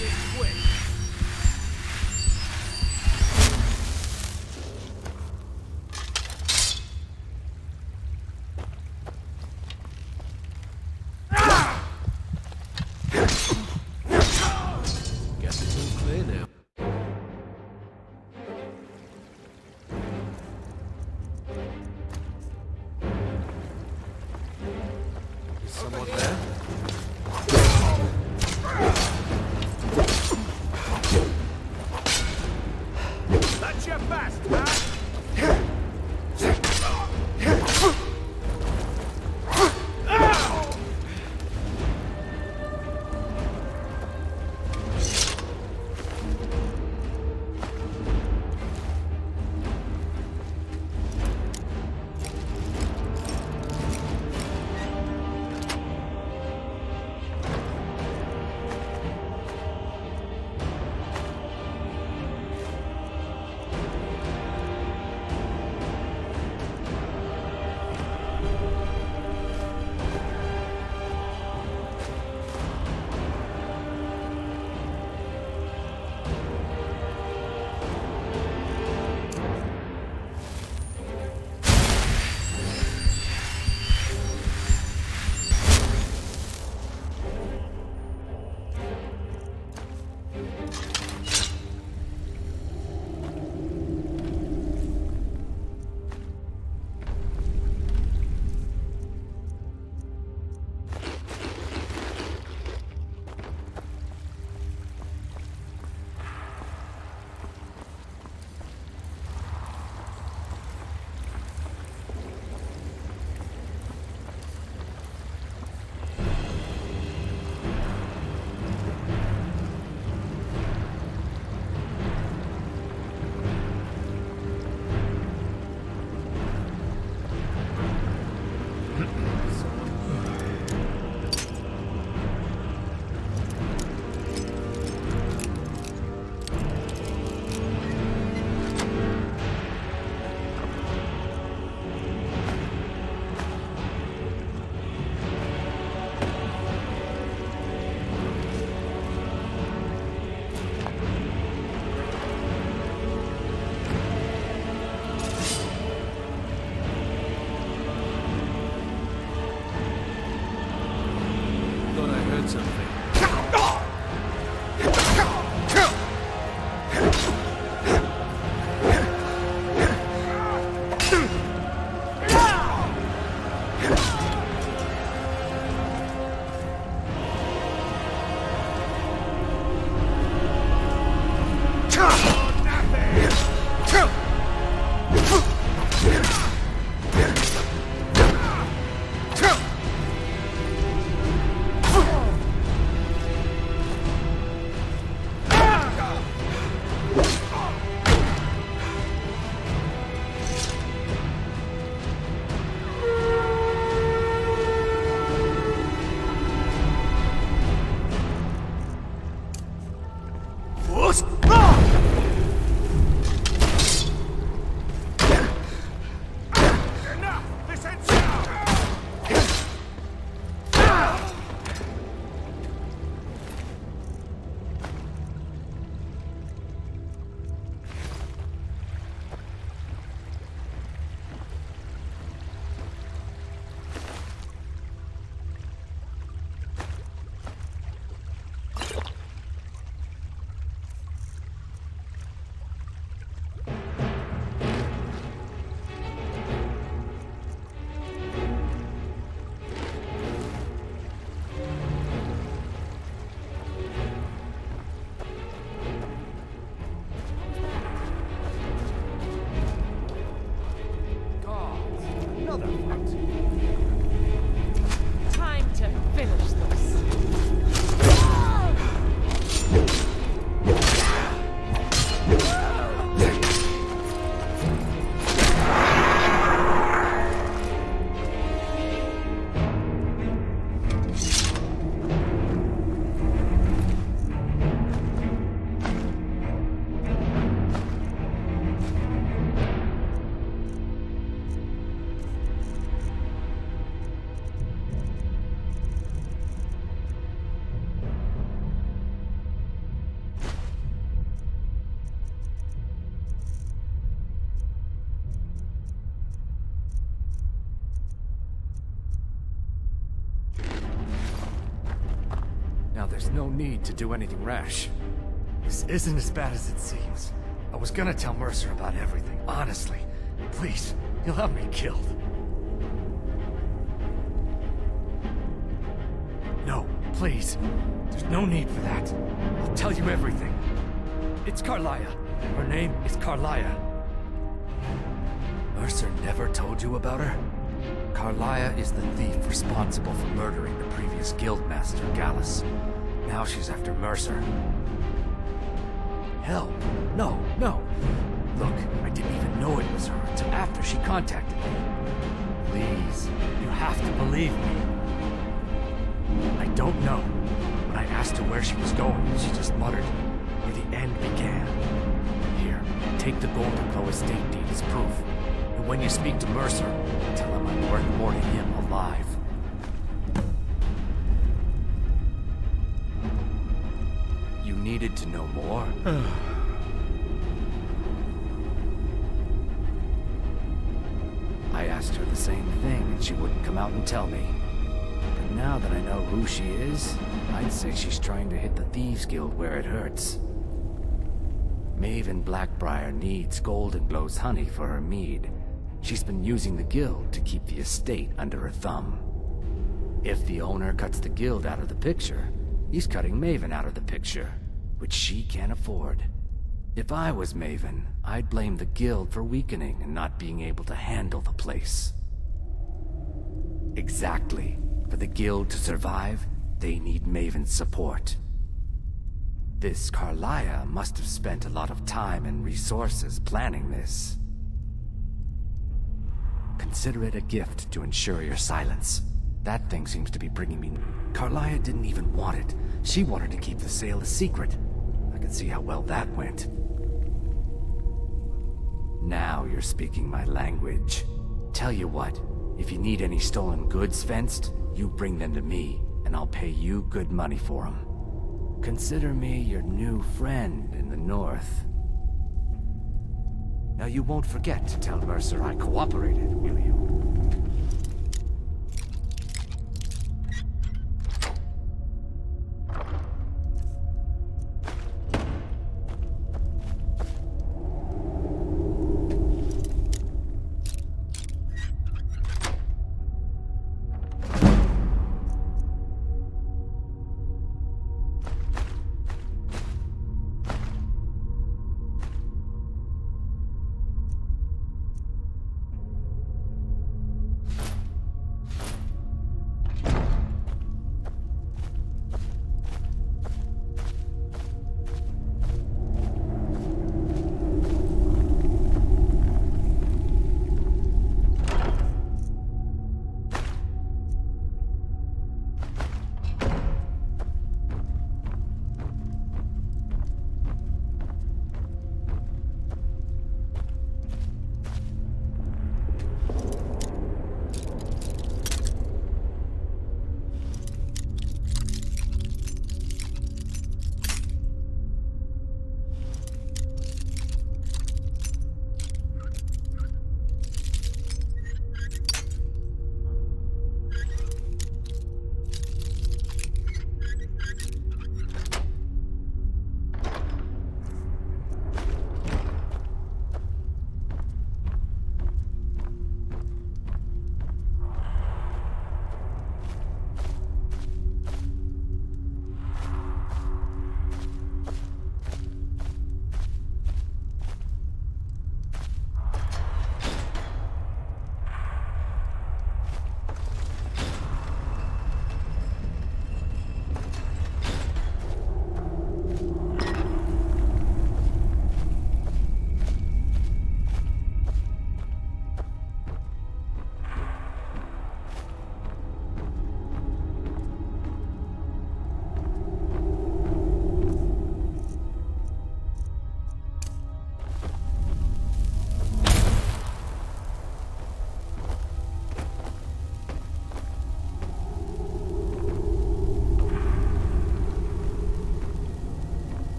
Speaker 4: make it quick. Guess it's all clear now. Is someone there?
Speaker 2: Now there's no need to do anything rash. This isn't as bad as it seems. I was gonna tell Mercer about everything, honestly. Please, he'll have me killed. No, please. There's no need for that. I'll tell you everything. It's Carlia. Her name is Carlia. Mercer never told you about her? Carlia is the thief responsible for murdering the previous guildmaster, Gallus. Now she's after Mercer. Hell, no. Look, I didn't even know it was her until after she contacted me. Please, you have to believe me. I don't know. When I asked her where she was going, she just muttered, where the end began. Here, take the Golden Glow estate deed as proof. And when you speak to Mercer, tell him I'm worth mourning him alive. You needed to know more? I asked her the same thing, and she wouldn't come out and tell me. But now that I know who she is, I'd say she's trying to hit the Thieves Guild where it hurts. Maven Blackbriar needs Golden Glow's honey for her mead. She's been using the guild to keep the estate under her thumb. If the owner cuts the guild out of the picture, he's cutting Maven out of the picture, which she can't afford. If I was Maven, I'd blame the guild for weakening and not being able to handle the place. Exactly. For the guild to survive, they need Maven's support. This Carlia must have spent a lot of time and resources planning this. Consider it a gift to ensure your silence. That thing seems to be bringing me... Carlia didn't even want it. She wanted to keep the sale a secret. I can see how well that went. Now you're speaking my language. Tell you what, if you need any stolen goods fenced, you bring them to me, and I'll pay you good money for them. Consider me your new friend in the north. Now you won't forget to tell Mercer I cooperated, will you?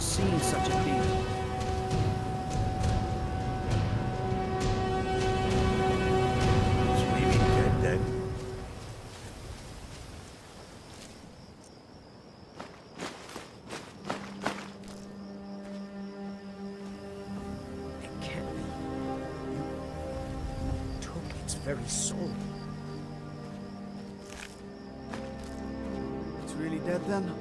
Speaker 20: seen such a thing.
Speaker 10: Screaming dead then.
Speaker 12: It can't be. You took its very soul.
Speaker 20: It's really dead then?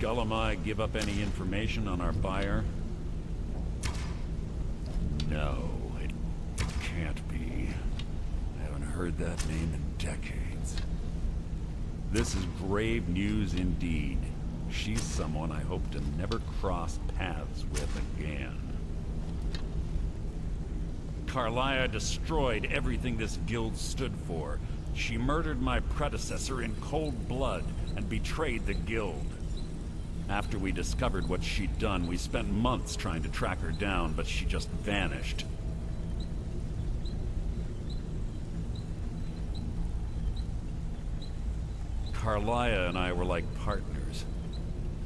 Speaker 7: Scullami give up any information on our buyer? No, it can't be. I haven't heard that name in decades. This is grave news indeed. She's someone I hope to never cross paths with again. Carlia destroyed everything this guild stood for. She murdered my predecessor in cold blood and betrayed the guild. After we discovered what she'd done, we spent months trying to track her down, but she just vanished. Carlia and I were like partners.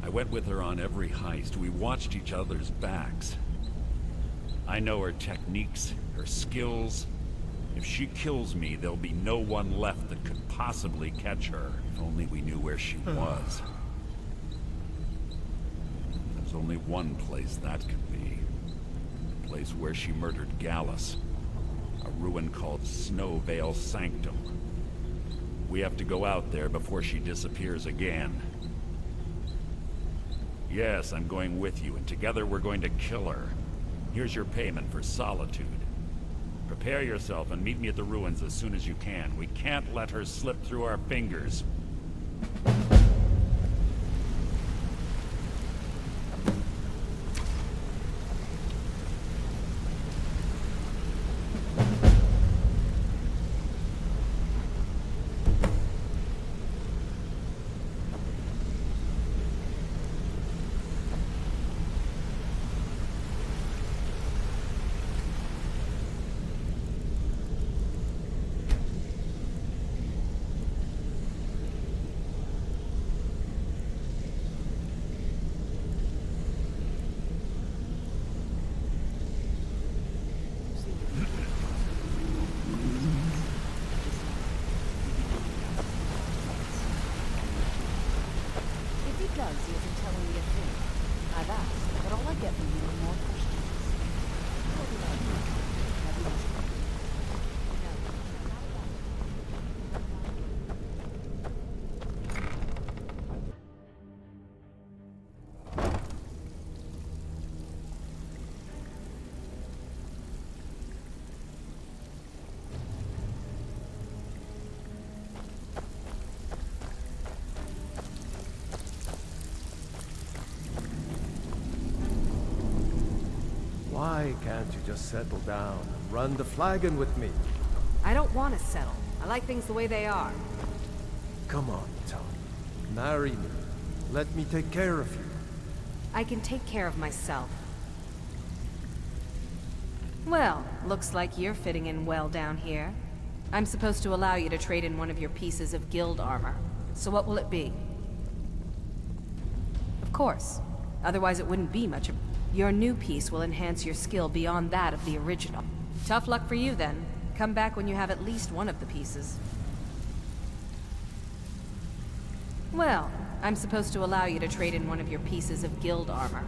Speaker 7: I went with her on every heist. We watched each other's backs. I know her techniques, her skills. If she kills me, there'll be no one left that could possibly catch her. If only we knew where she was. There's only one place that could be. The place where she murdered Gallus. A ruin called Snowvale Sanctum. We have to go out there before she disappears again. Yes, I'm going with you, and together we're going to kill her. Here's your payment for solitude. Prepare yourself and meet me at the ruins as soon as you can. We can't let her slip through our fingers.
Speaker 16: He isn't telling me a thing. I've asked, but all I get from you are more questions. What did I do? Have you asked me?
Speaker 4: Why can't you just settle down and run the flagon with me?
Speaker 15: I don't want to settle. I like things the way they are.
Speaker 4: Come on, Tom. Marry me. Let me take care of you.
Speaker 15: I can take care of myself. Well, looks like you're fitting in well down here. I'm supposed to allow you to trade in one of your pieces of guild armor. So what will it be? Of course. Otherwise it wouldn't be much of... Your new piece will enhance your skill beyond that of the original. Tough luck for you then. Come back when you have at least one of the pieces. Well, I'm supposed to allow you to trade in one of your pieces of guild armor.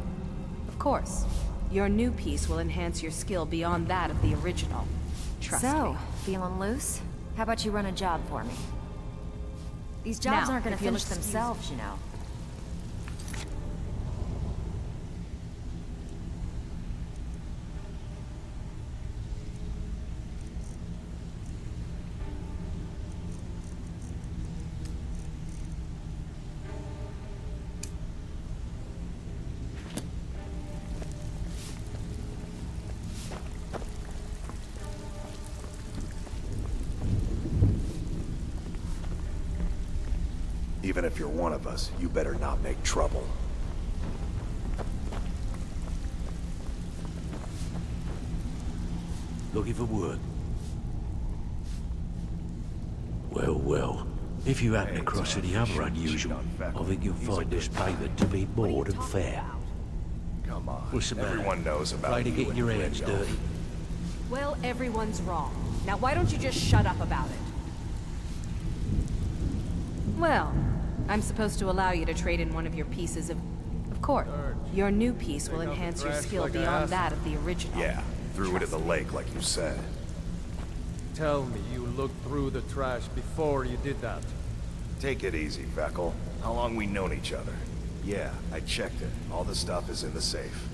Speaker 15: Of course. Your new piece will enhance your skill beyond that of the original. Trust me.
Speaker 1: So, feeling loose? How about you run a job for me? These jobs
Speaker 15: Now,
Speaker 1: aren't gonna
Speaker 15: if you'll
Speaker 1: finish
Speaker 15: excuse
Speaker 1: themselves, you know.
Speaker 11: Even if you're one of us, you better not make trouble.
Speaker 2: Looking for work? Well, well. If you happen across any other unusual, I think you'll find this payment to be more than fair.
Speaker 11: Come on.
Speaker 2: What's the matter?
Speaker 11: Everyone knows about
Speaker 2: Afraid of
Speaker 11: you
Speaker 2: getting your
Speaker 11: and
Speaker 2: hands
Speaker 11: Ringo.
Speaker 2: dirty?
Speaker 15: Well, everyone's wrong. Now why don't you just shut up about it? Well, I'm supposed to allow you to trade in one of your pieces of... Of course. Your new piece will enhance your skill beyond that of the original.
Speaker 11: Yeah, threw it in the lake like you said.
Speaker 4: Tell me you looked through the trash before you did that.
Speaker 11: Take it easy, Vekel. How long we known each other? Yeah, I checked it. All the stuff is in the safe.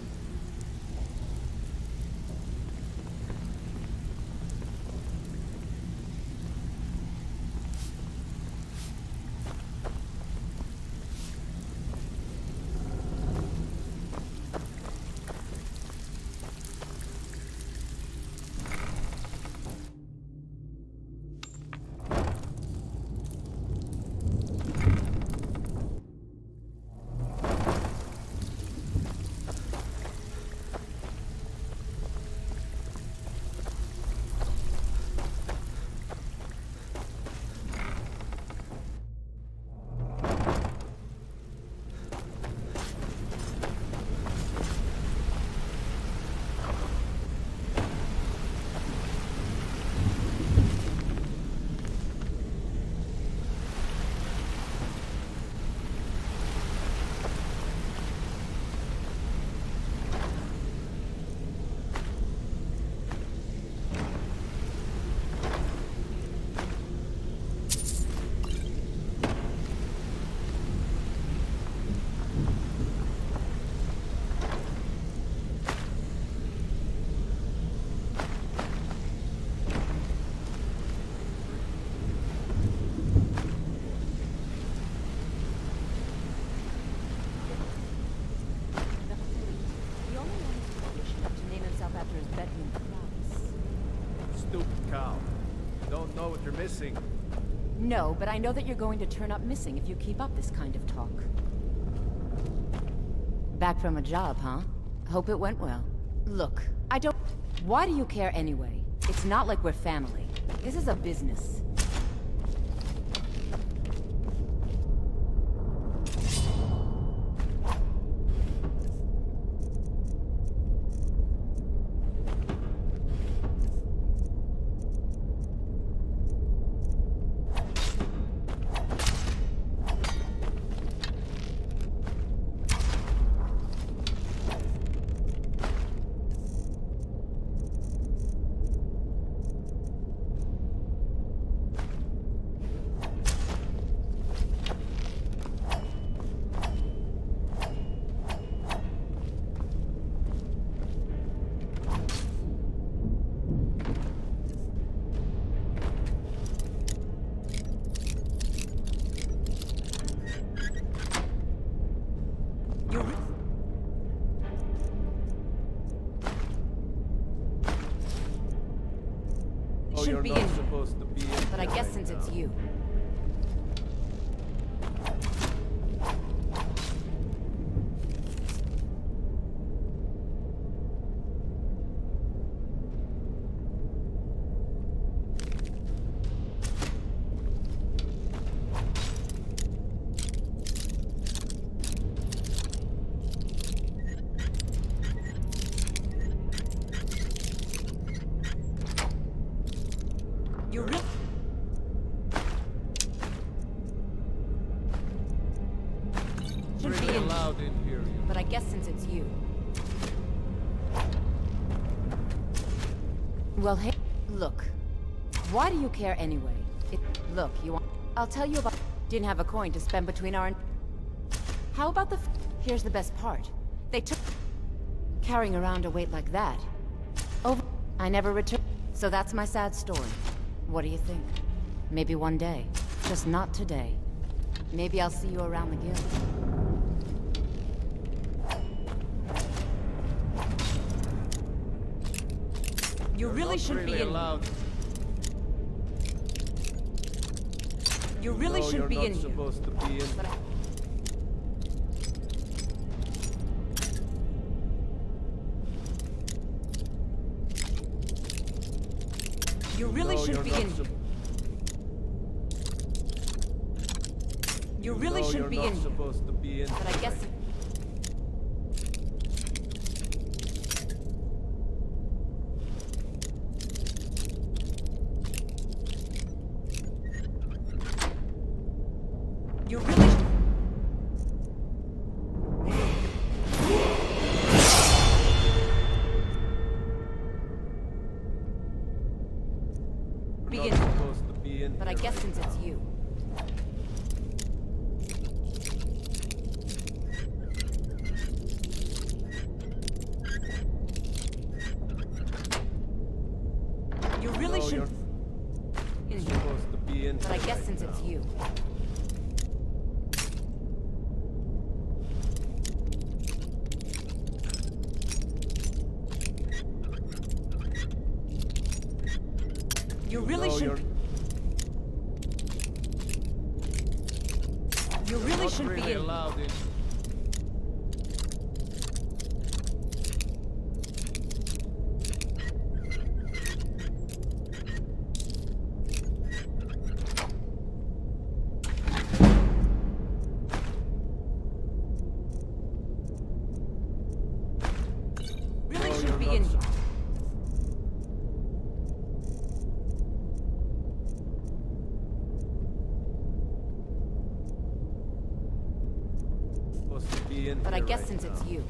Speaker 4: Missing.
Speaker 16: No, but I know that you're going to turn up missing if you keep up this kind of talk. Back from a job, huh? Hope it went well. Look, I don't... Why do you care anyway? It's not like we're family. This is a business.
Speaker 4: You're not supposed to be in
Speaker 16: But I guess
Speaker 4: right
Speaker 16: since
Speaker 4: now.
Speaker 16: it's you. You really... Should be in...
Speaker 4: allowed in here.
Speaker 16: But I guess since it's you. Well, hey, look. Why do you care anyway? Look, you want... I'll tell you about... Didn't have a coin to spend between our... How about the... Here's the best part. They took... Carrying around a weight like that. Over... I never returned. So that's my sad story. What do you think? Maybe one day. Just not today. Maybe I'll see you around the guild. You really shouldn't be in...
Speaker 4: allowed.
Speaker 16: You really shouldn't be in here.
Speaker 4: Supposed to be in.
Speaker 16: But I... You really shouldn't be in here. You really shouldn't be in here.
Speaker 4: Supposed to be in.
Speaker 16: But I guess... You really... Be in.
Speaker 4: Supposed to be in.
Speaker 16: But I guess since it's you. should...
Speaker 4: You're supposed to be in
Speaker 16: But I
Speaker 4: here
Speaker 16: guess
Speaker 4: right
Speaker 16: since
Speaker 4: now.
Speaker 16: it's you... You really
Speaker 4: know
Speaker 16: should... You really
Speaker 4: not
Speaker 16: shouldn't be
Speaker 4: really
Speaker 16: in...
Speaker 4: allowed in.
Speaker 16: Really shouldn't be in...
Speaker 4: Supposed to be in
Speaker 16: But I
Speaker 4: here
Speaker 16: guess
Speaker 4: right
Speaker 16: since
Speaker 4: now.
Speaker 16: it's you...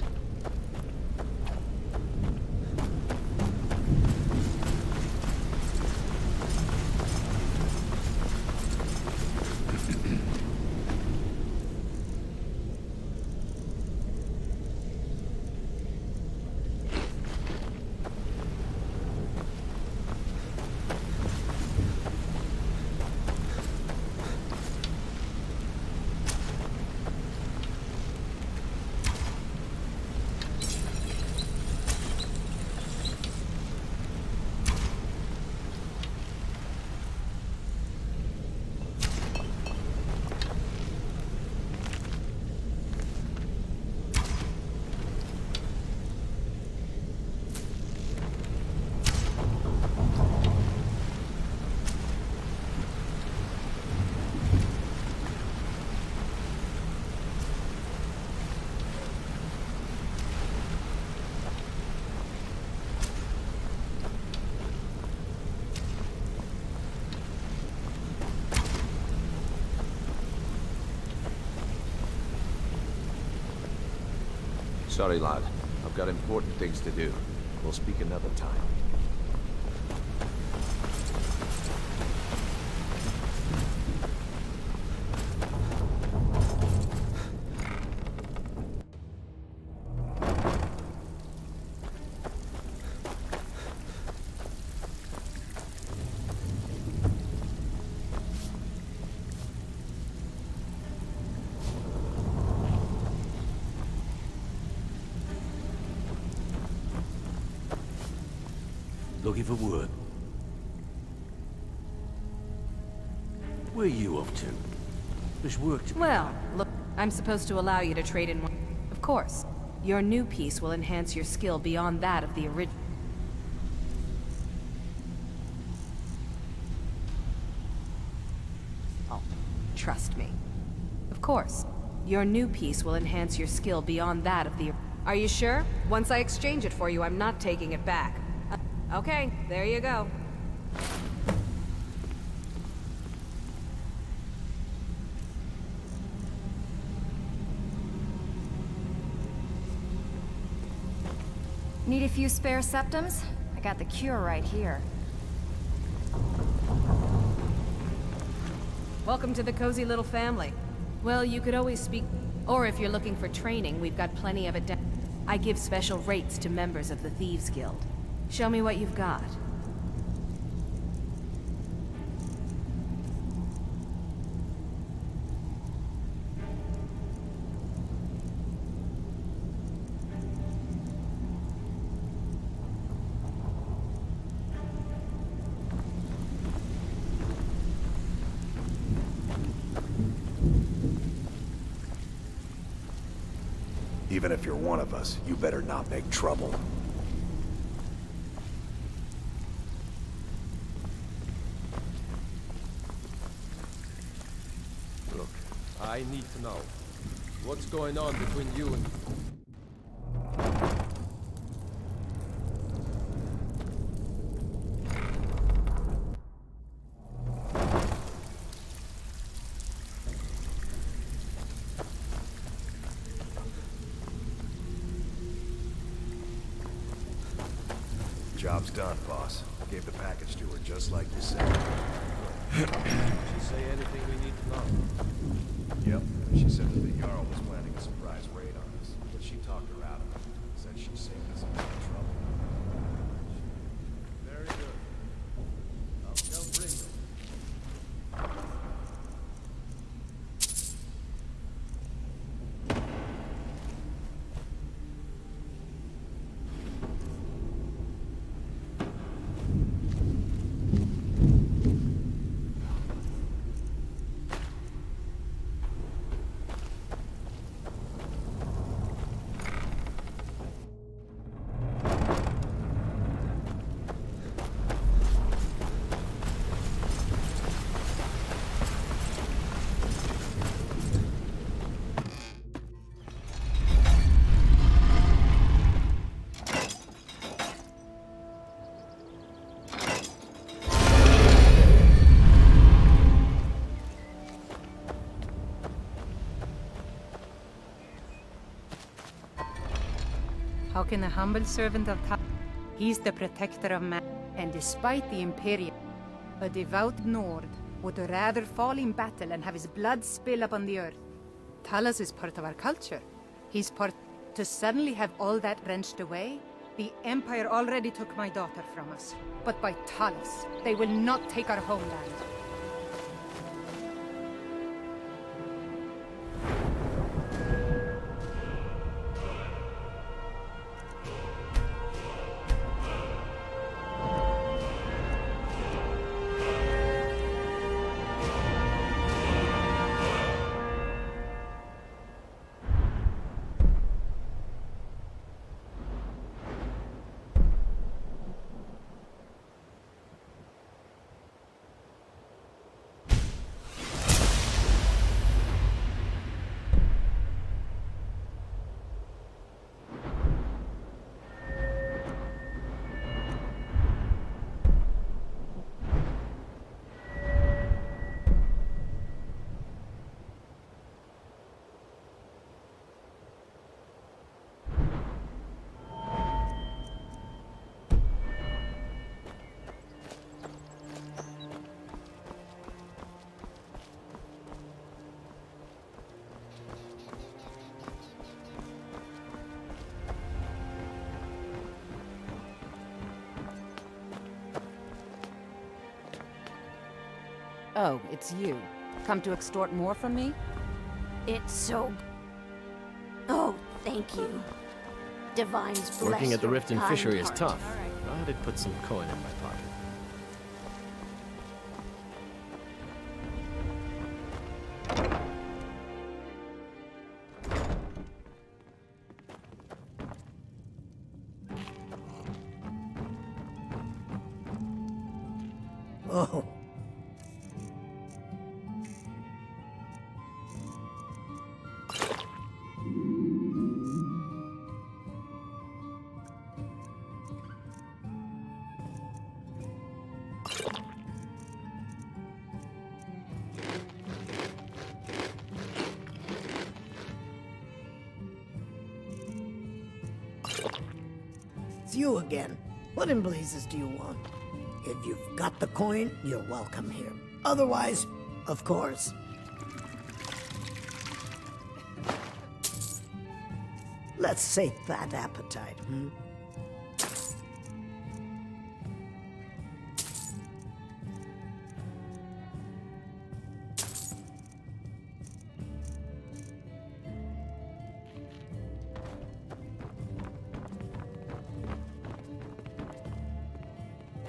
Speaker 14: Sorry, lad. I've got important things to do. We'll speak another time.
Speaker 2: Looking for wood. Where are you up to? There's work to be
Speaker 15: Well, look, I'm supposed to allow you to trade in one. Of course. Your new piece will enhance your skill beyond that of the original. Oh, trust me. Of course. Your new piece will enhance your skill beyond that of the... Are you sure? Once I exchange it for you, I'm not taking it back. Okay, there you go.
Speaker 1: Need a few spare septums? I got the cure right here.
Speaker 15: Welcome to the cozy little family. Well, you could always speak... Or if you're looking for training, we've got plenty of it down. I give special rates to members of the Thieves Guild. Show me what you've got.
Speaker 11: Even if you're one of us, you better not make trouble.
Speaker 4: Look, I need to know. What's going on between you and...
Speaker 11: Job's done, boss. Gave the package to her just like you said.
Speaker 4: Did she say anything we need to know?
Speaker 11: Yep. She said that the Jarl was planning a surprise raid on us, but she talked her out of it. Said she'd saved us a lot of trouble.
Speaker 4: Very good.
Speaker 19: spoken, a humble servant of Talos. He's the protector of man, and despite the Imperium, a devout Nord would rather fall in battle and have his blood spill upon the earth. Talos is part of our culture. He's part... To suddenly have all that wrenched away, the Empire already took my daughter from us. But by Talos, they will not take our homeland.
Speaker 16: Oh, it's you. Come to extort more from me?
Speaker 6: It's so... Oh, thank you. Divine's bless
Speaker 8: Working at the
Speaker 6: your
Speaker 8: Rift and
Speaker 6: kind
Speaker 8: Fishery is
Speaker 6: heart.
Speaker 8: tough. I did put some coin in my pocket.
Speaker 5: Oh. It's you again. What in blazes do you want? If you've got the coin, you're welcome here. Otherwise, of course. Let's sate that appetite, hmm?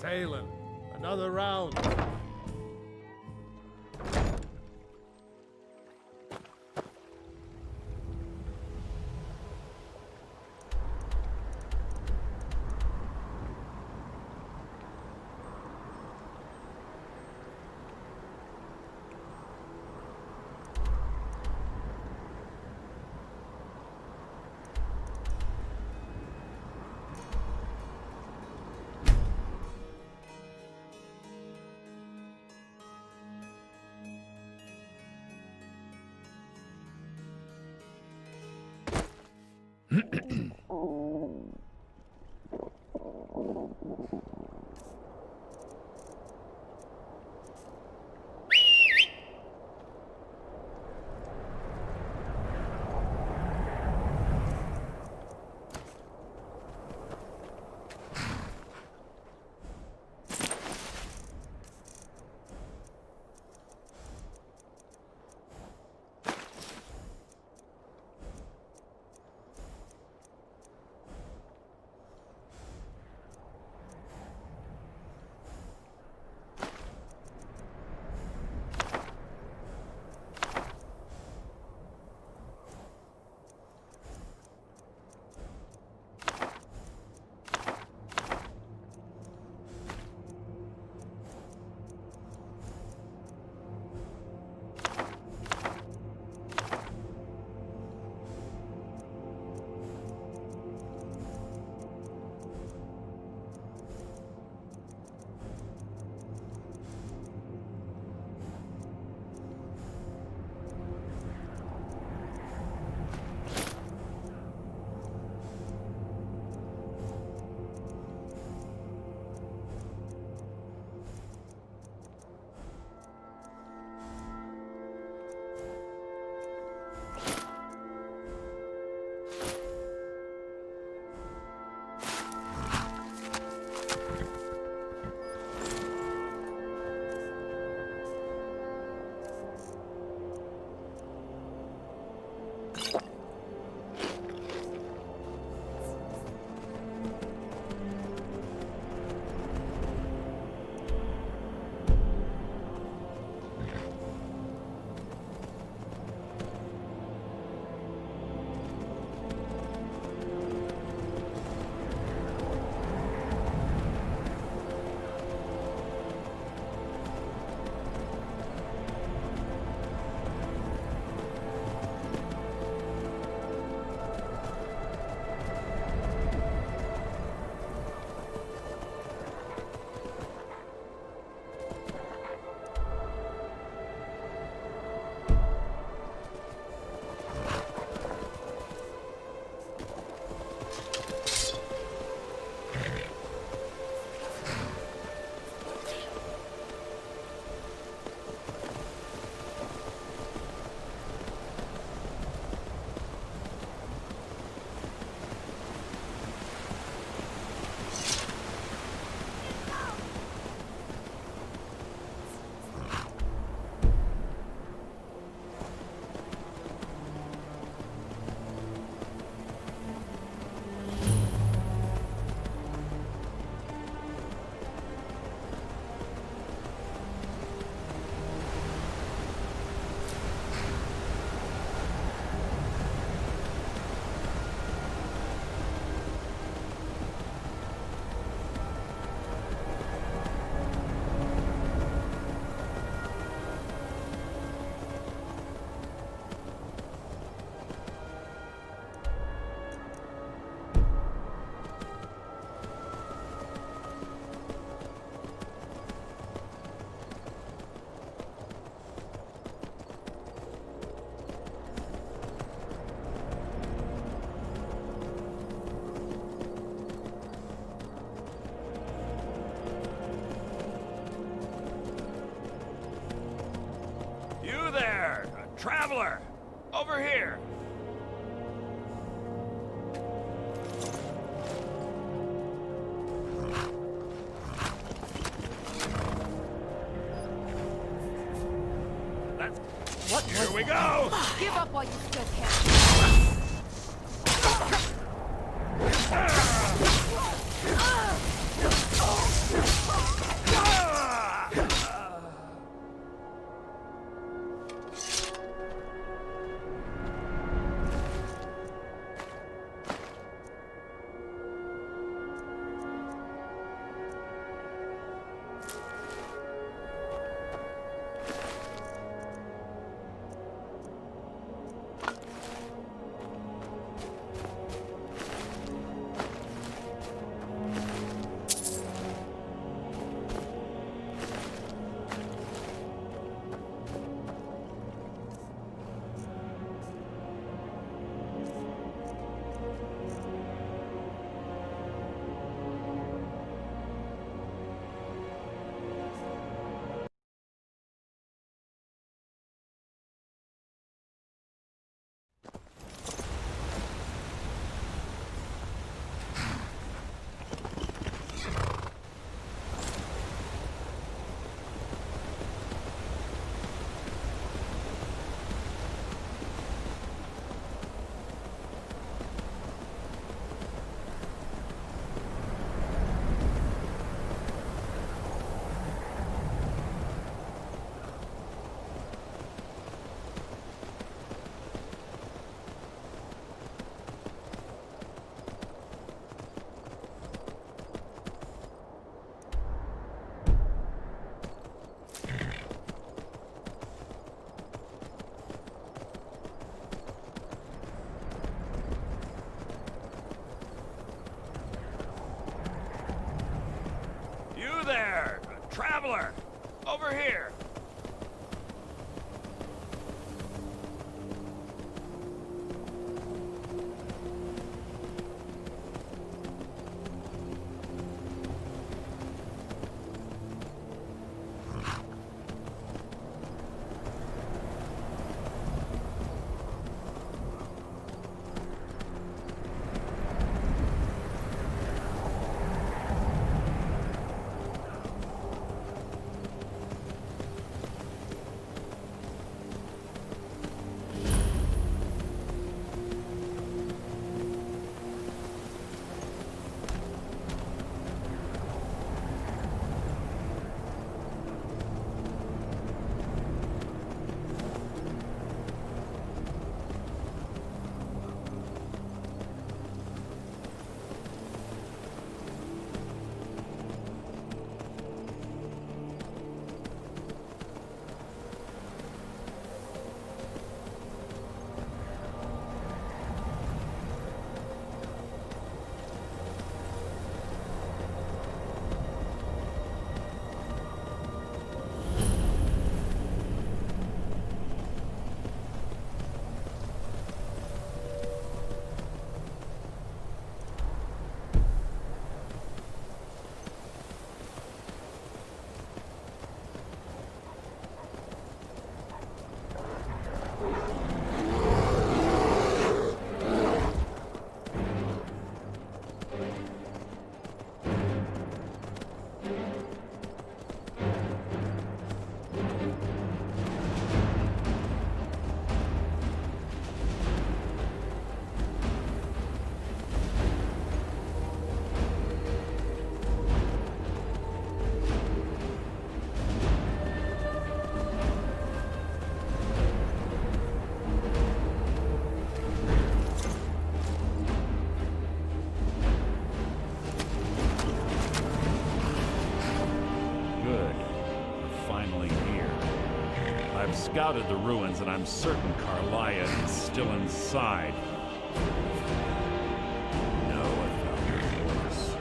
Speaker 4: Talon, another round.
Speaker 7: Traveler! Over here!
Speaker 15: What
Speaker 7: Here
Speaker 15: was
Speaker 7: we
Speaker 15: that?
Speaker 7: go!
Speaker 15: Give up while you still can.
Speaker 7: You there! Traveler! Over here! I've scouted the ruins, and I'm certain Carlia is still inside. No, I found her voice.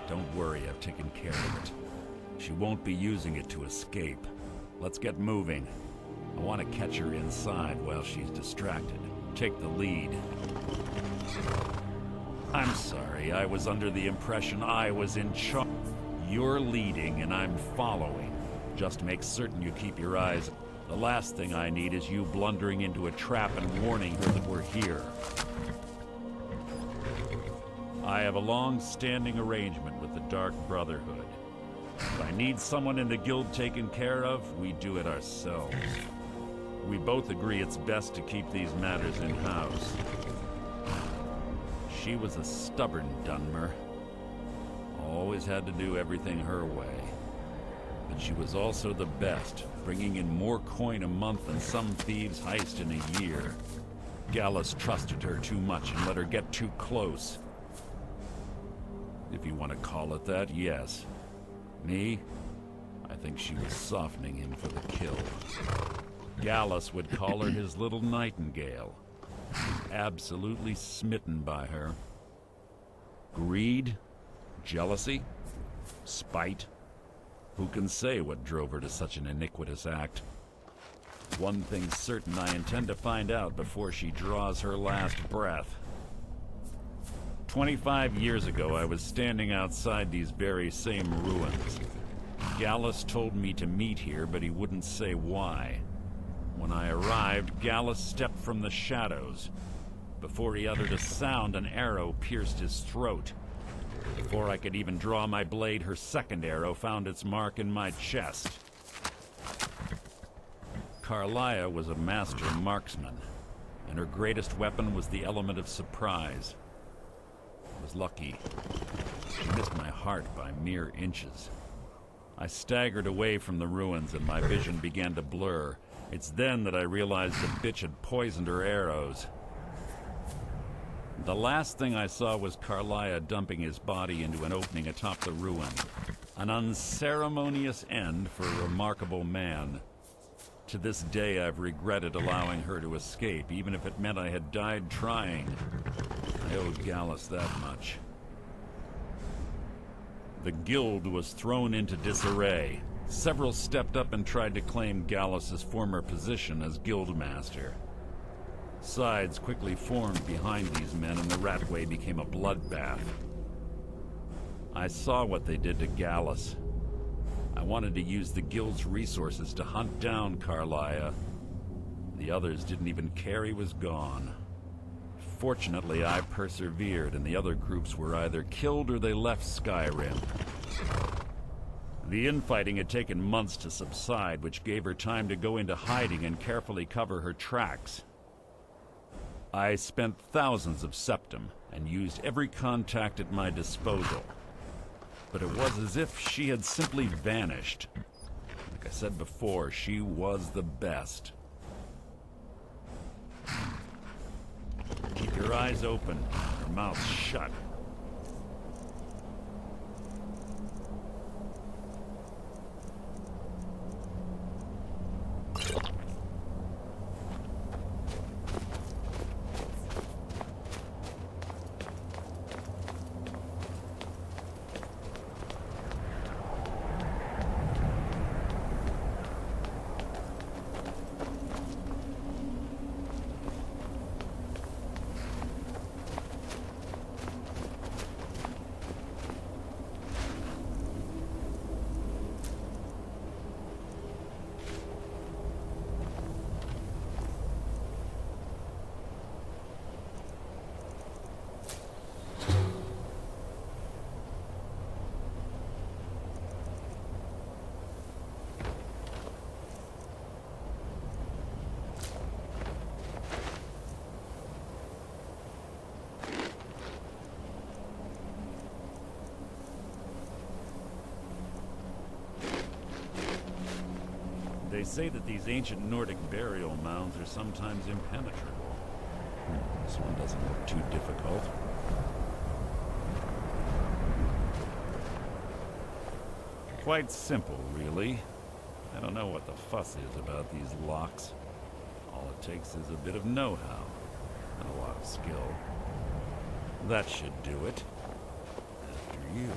Speaker 7: Don't worry, I've taken care of it. She won't be using it to escape. Let's get moving. I want to catch her inside while she's distracted. Take the lead. I'm sorry, I was under the impression I was in charge. You're leading and I'm following. Just make certain you keep your eyes. The last thing I need is you blundering into a trap and warning her that we're here. I have a long-standing arrangement with the Dark Brotherhood. If I need someone in the guild taken care of, we do it ourselves. We both agree it's best to keep these matters in-house. She was a stubborn Dunmer. Always had to do everything her way. But she was also the best, bringing in more coin a month than some thieves heist in a year. Gallus trusted her too much and let her get too close. If you want to call it that, yes. Me? I think she was softening him for the kill. Gallus would call her his little nightingale. Absolutely smitten by her. Greed? Jealousy? Spite? Who can say what drove her to such an iniquitous act? One thing's certain, I intend to find out before she draws her last breath. 25 years ago, I was standing outside these very same ruins. Gallus told me to meet here, but he wouldn't say why. When I arrived, Gallus stepped from the shadows. Before he uttered a sound, an arrow pierced his throat. Before I could even draw my blade, her second arrow found its mark in my chest. Carlia was a master marksman, and her greatest weapon was the element of surprise. I was lucky. She missed my heart by mere inches. I staggered away from the ruins and my vision began to blur. It's then that I realized the bitch had poisoned her arrows. The last thing I saw was Carlia dumping his body into an opening atop the ruin. An unceremonious end for a remarkable man. To this day, I've regretted allowing her to escape, even if it meant I had died trying. I owed Gallus that much. The guild was thrown into disarray. Several stepped up and tried to claim Gallus's former position as guildmaster. Sides quickly formed behind these men, and the Ratway became a bloodbath. I saw what they did to Gallus. I wanted to use the guild's resources to hunt down Carlia. The others didn't even care he was gone. Fortunately, I persevered, and the other groups were either killed or they left Skyrim. The infighting had taken months to subside, which gave her time to go into hiding and carefully cover her tracks. I spent thousands of septum and used every contact at my disposal. But it was as if she had simply vanished. Like I said before, she was the best. Keep your eyes open, your mouth shut. They say that these ancient Nordic burial mounds are sometimes impenetrable. This one doesn't look too difficult. Quite simple, really. I don't know what the fuss is about these locks. All it takes is a bit of know-how and a lot of skill. That should do it. After you.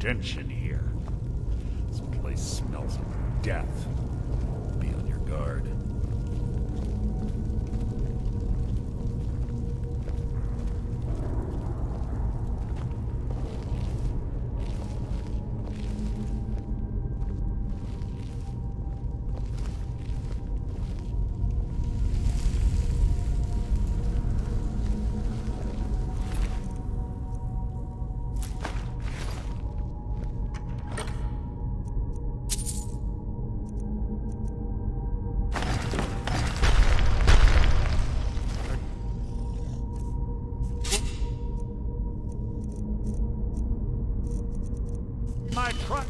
Speaker 7: stench in here. This place smells of death. Be on your guard. My truck.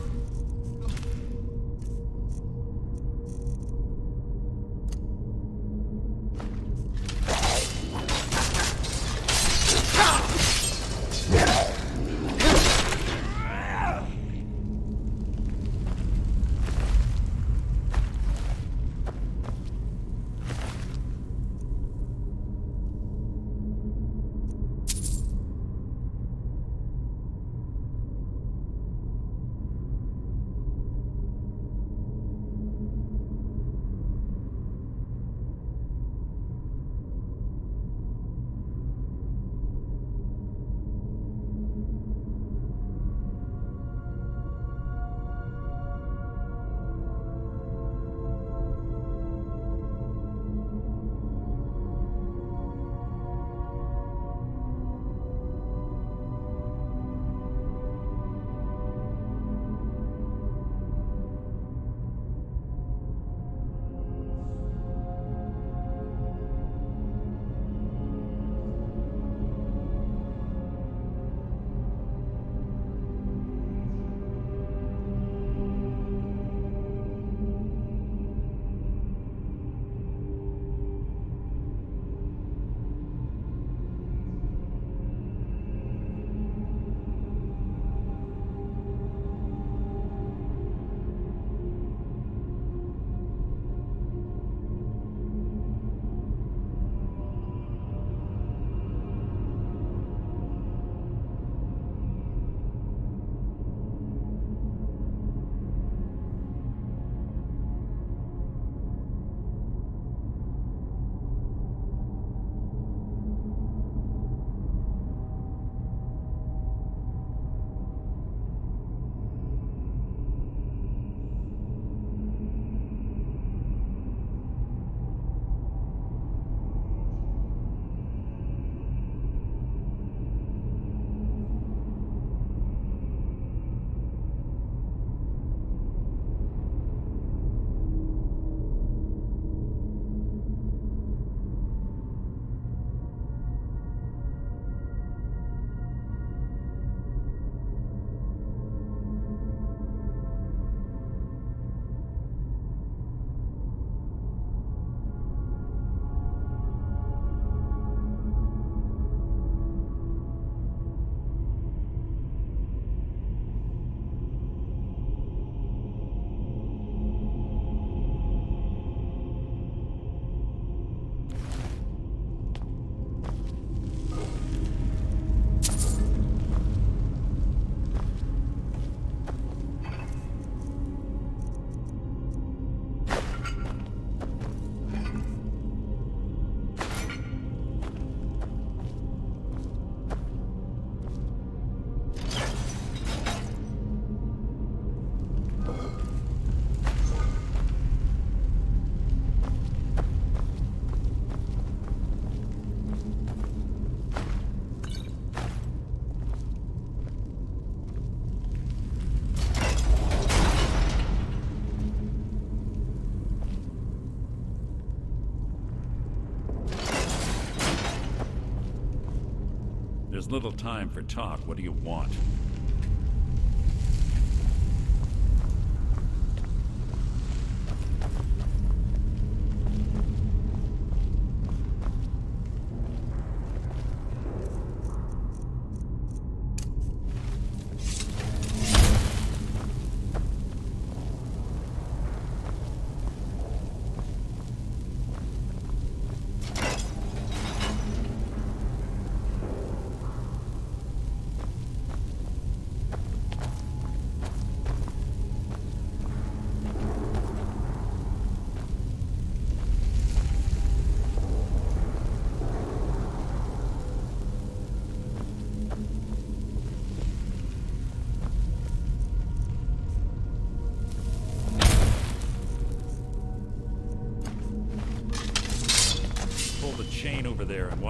Speaker 7: There's little time for talk. What do you want?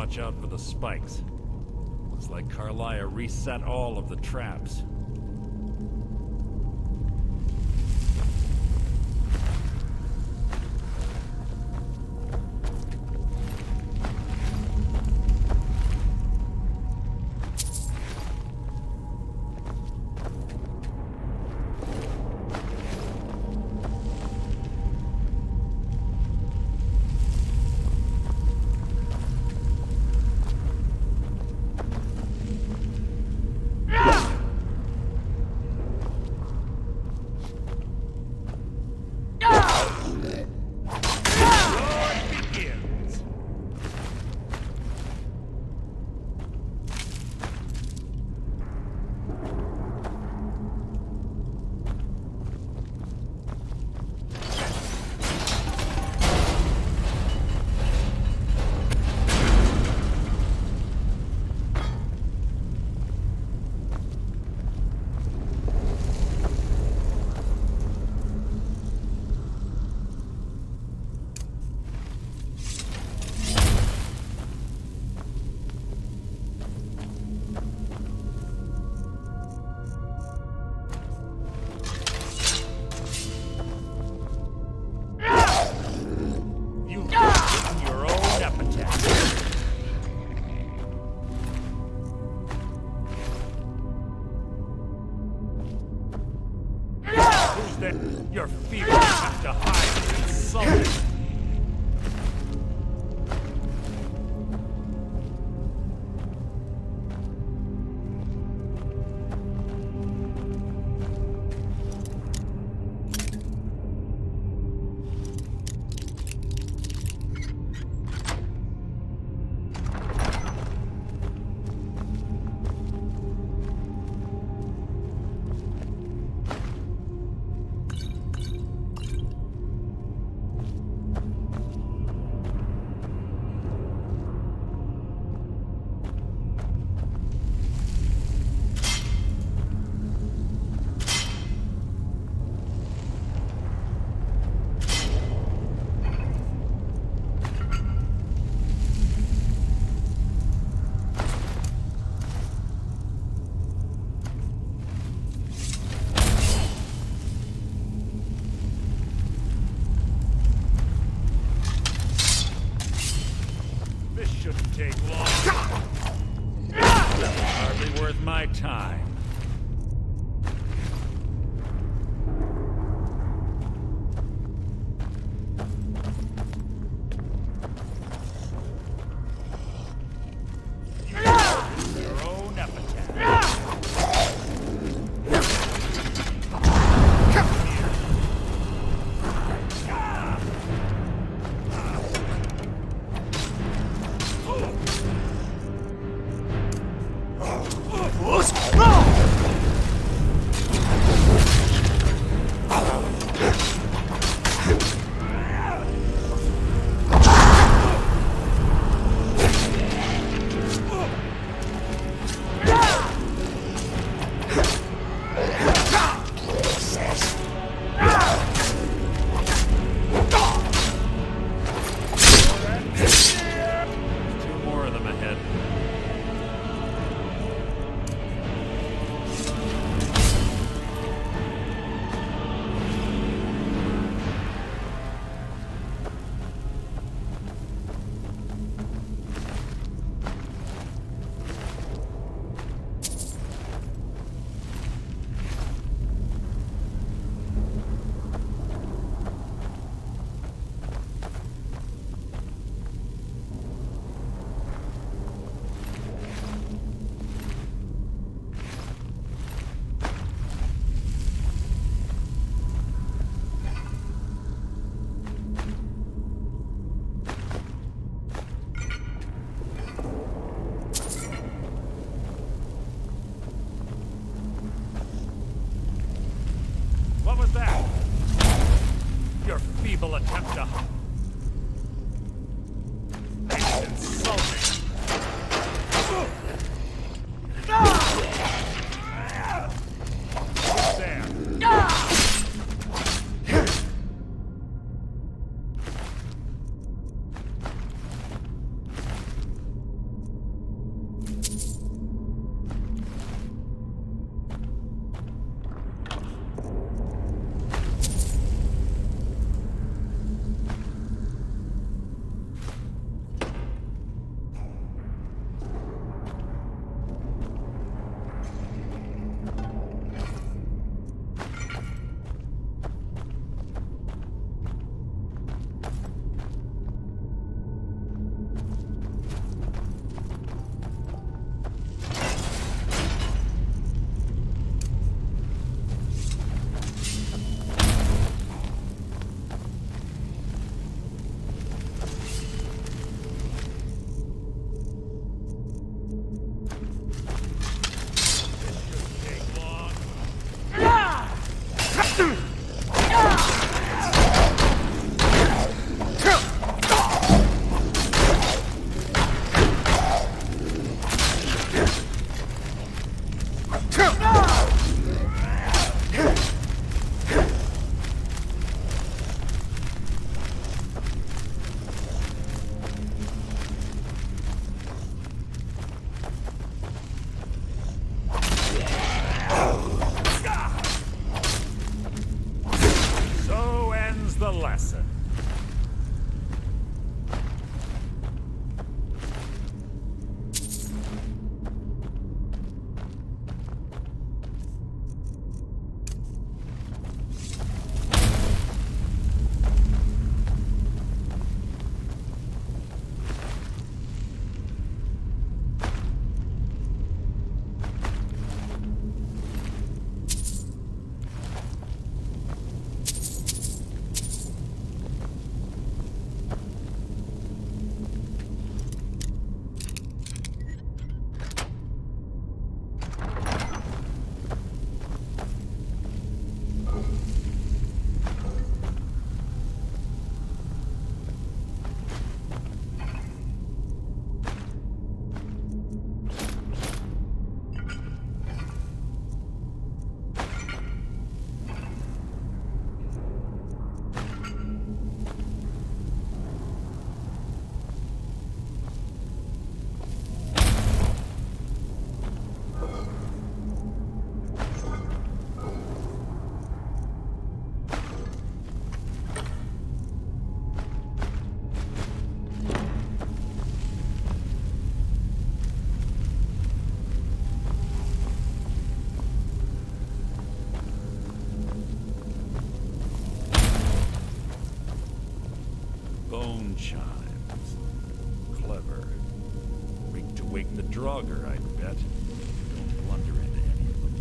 Speaker 7: watch out for the spikes. Looks like Carlia reset all of the traps. Your feet have to hide and insult. Shouldn't take long. Hardly worth my time. Your own epitaph. What was that? Your feeble attempt to... It's insulting. Who's there? chimes. Clever. Rigged to wake the Draugr, I bet. Don't blunder into any of them.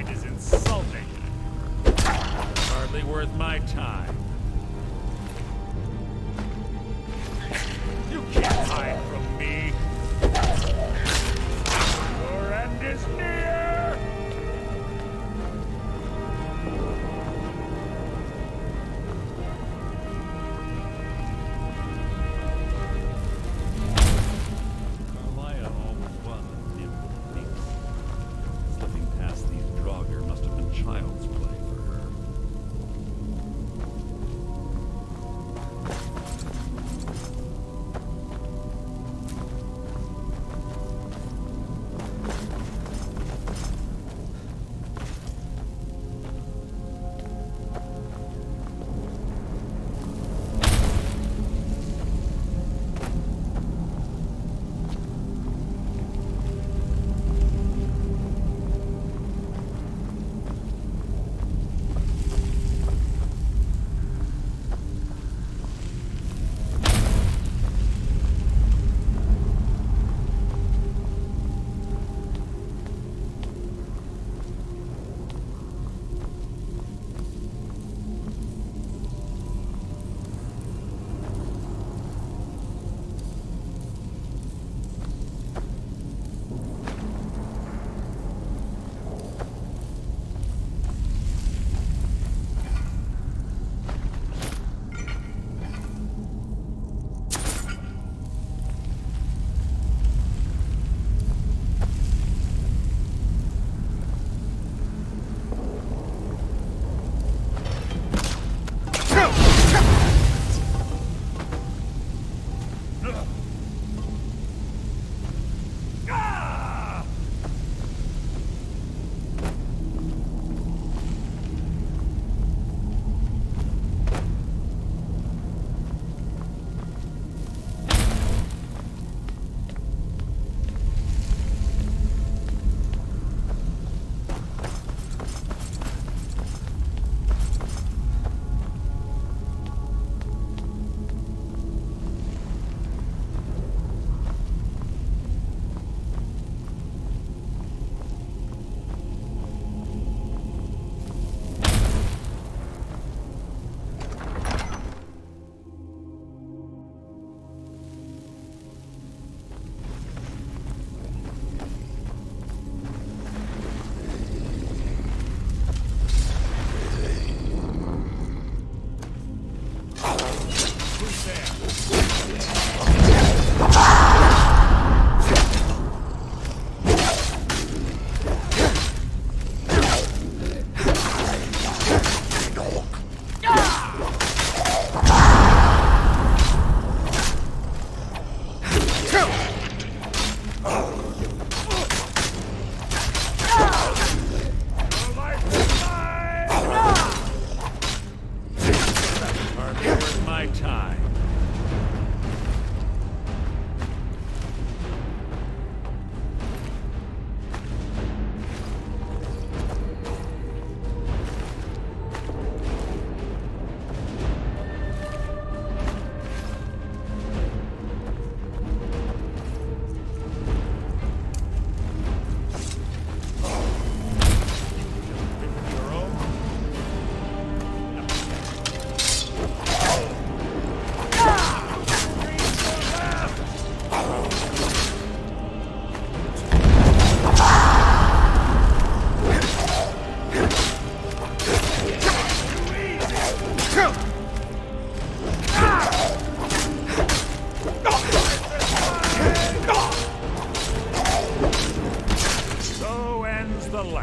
Speaker 7: Is insulting. Hardly worth my time. You can't hide from me. Your end is near. Carlia almost was a nimble minx. Slipping past these Draugr must have been child's play for her.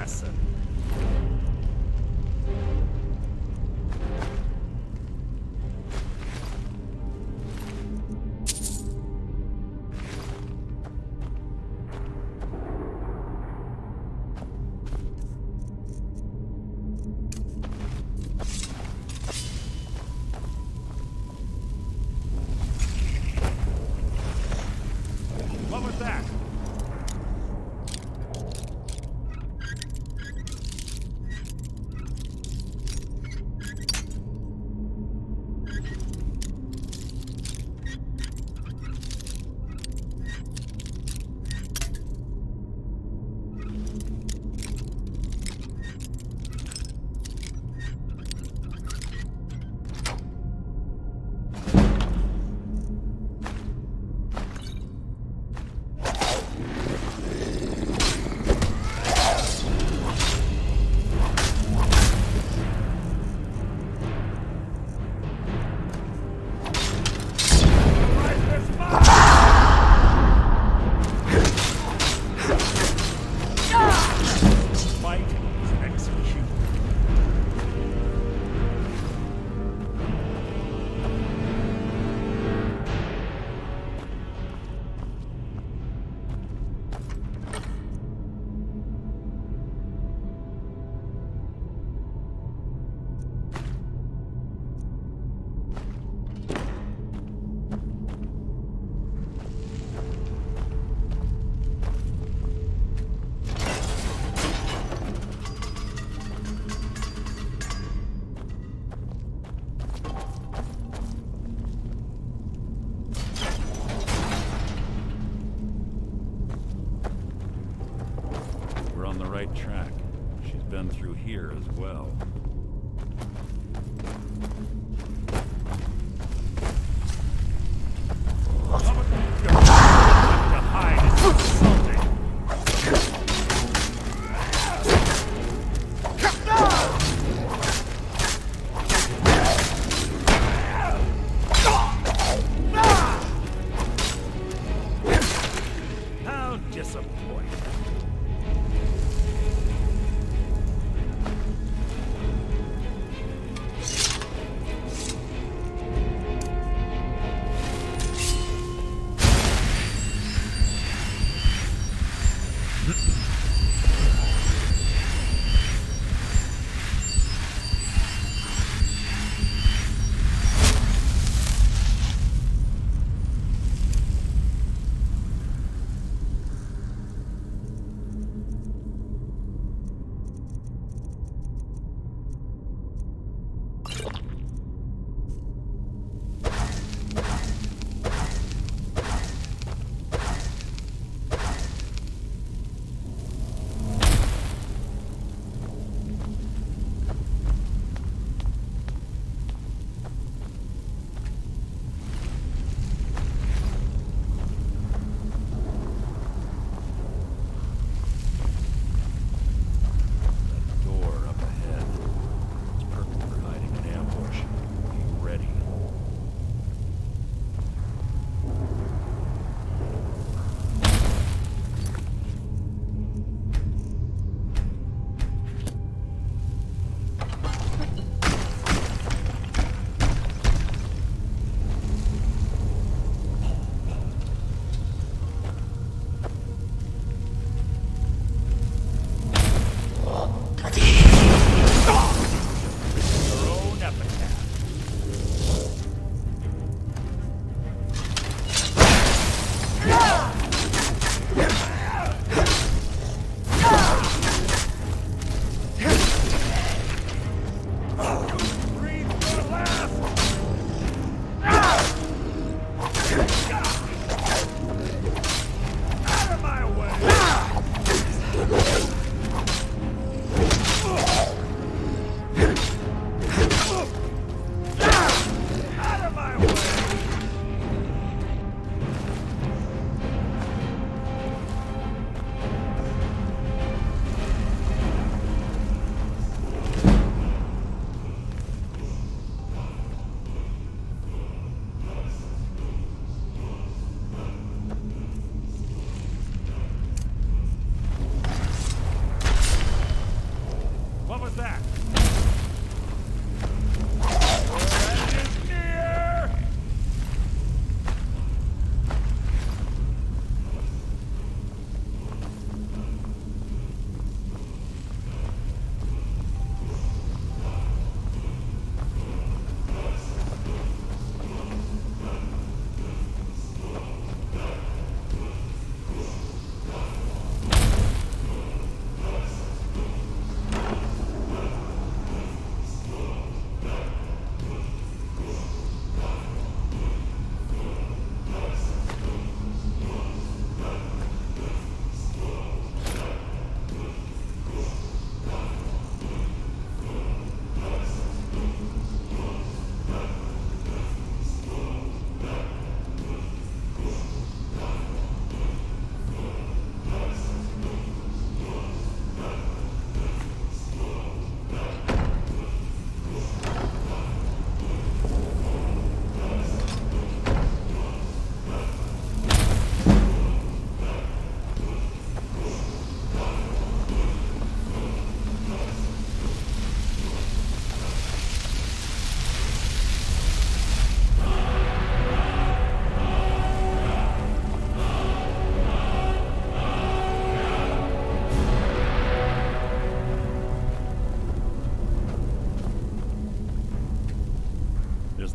Speaker 7: lesson. What was that? We're on the right track. She's been through here as well. How disappointing.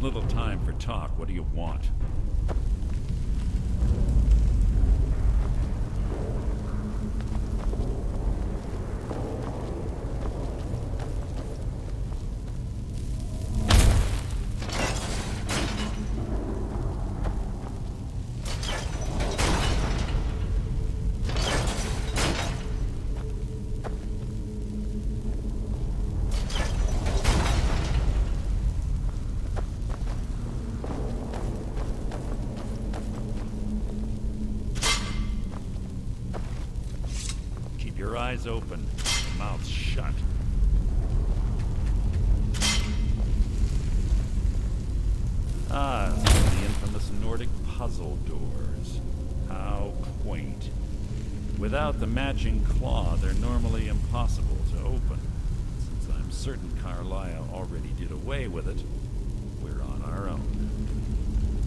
Speaker 7: little time for talk. What do you want? Your eyes open, your mouth shut. Ah, the infamous Nordic puzzle doors. How quaint. Without the matching claw, they're normally impossible to open. Since I'm certain Carlia already did away with it, we're on our own.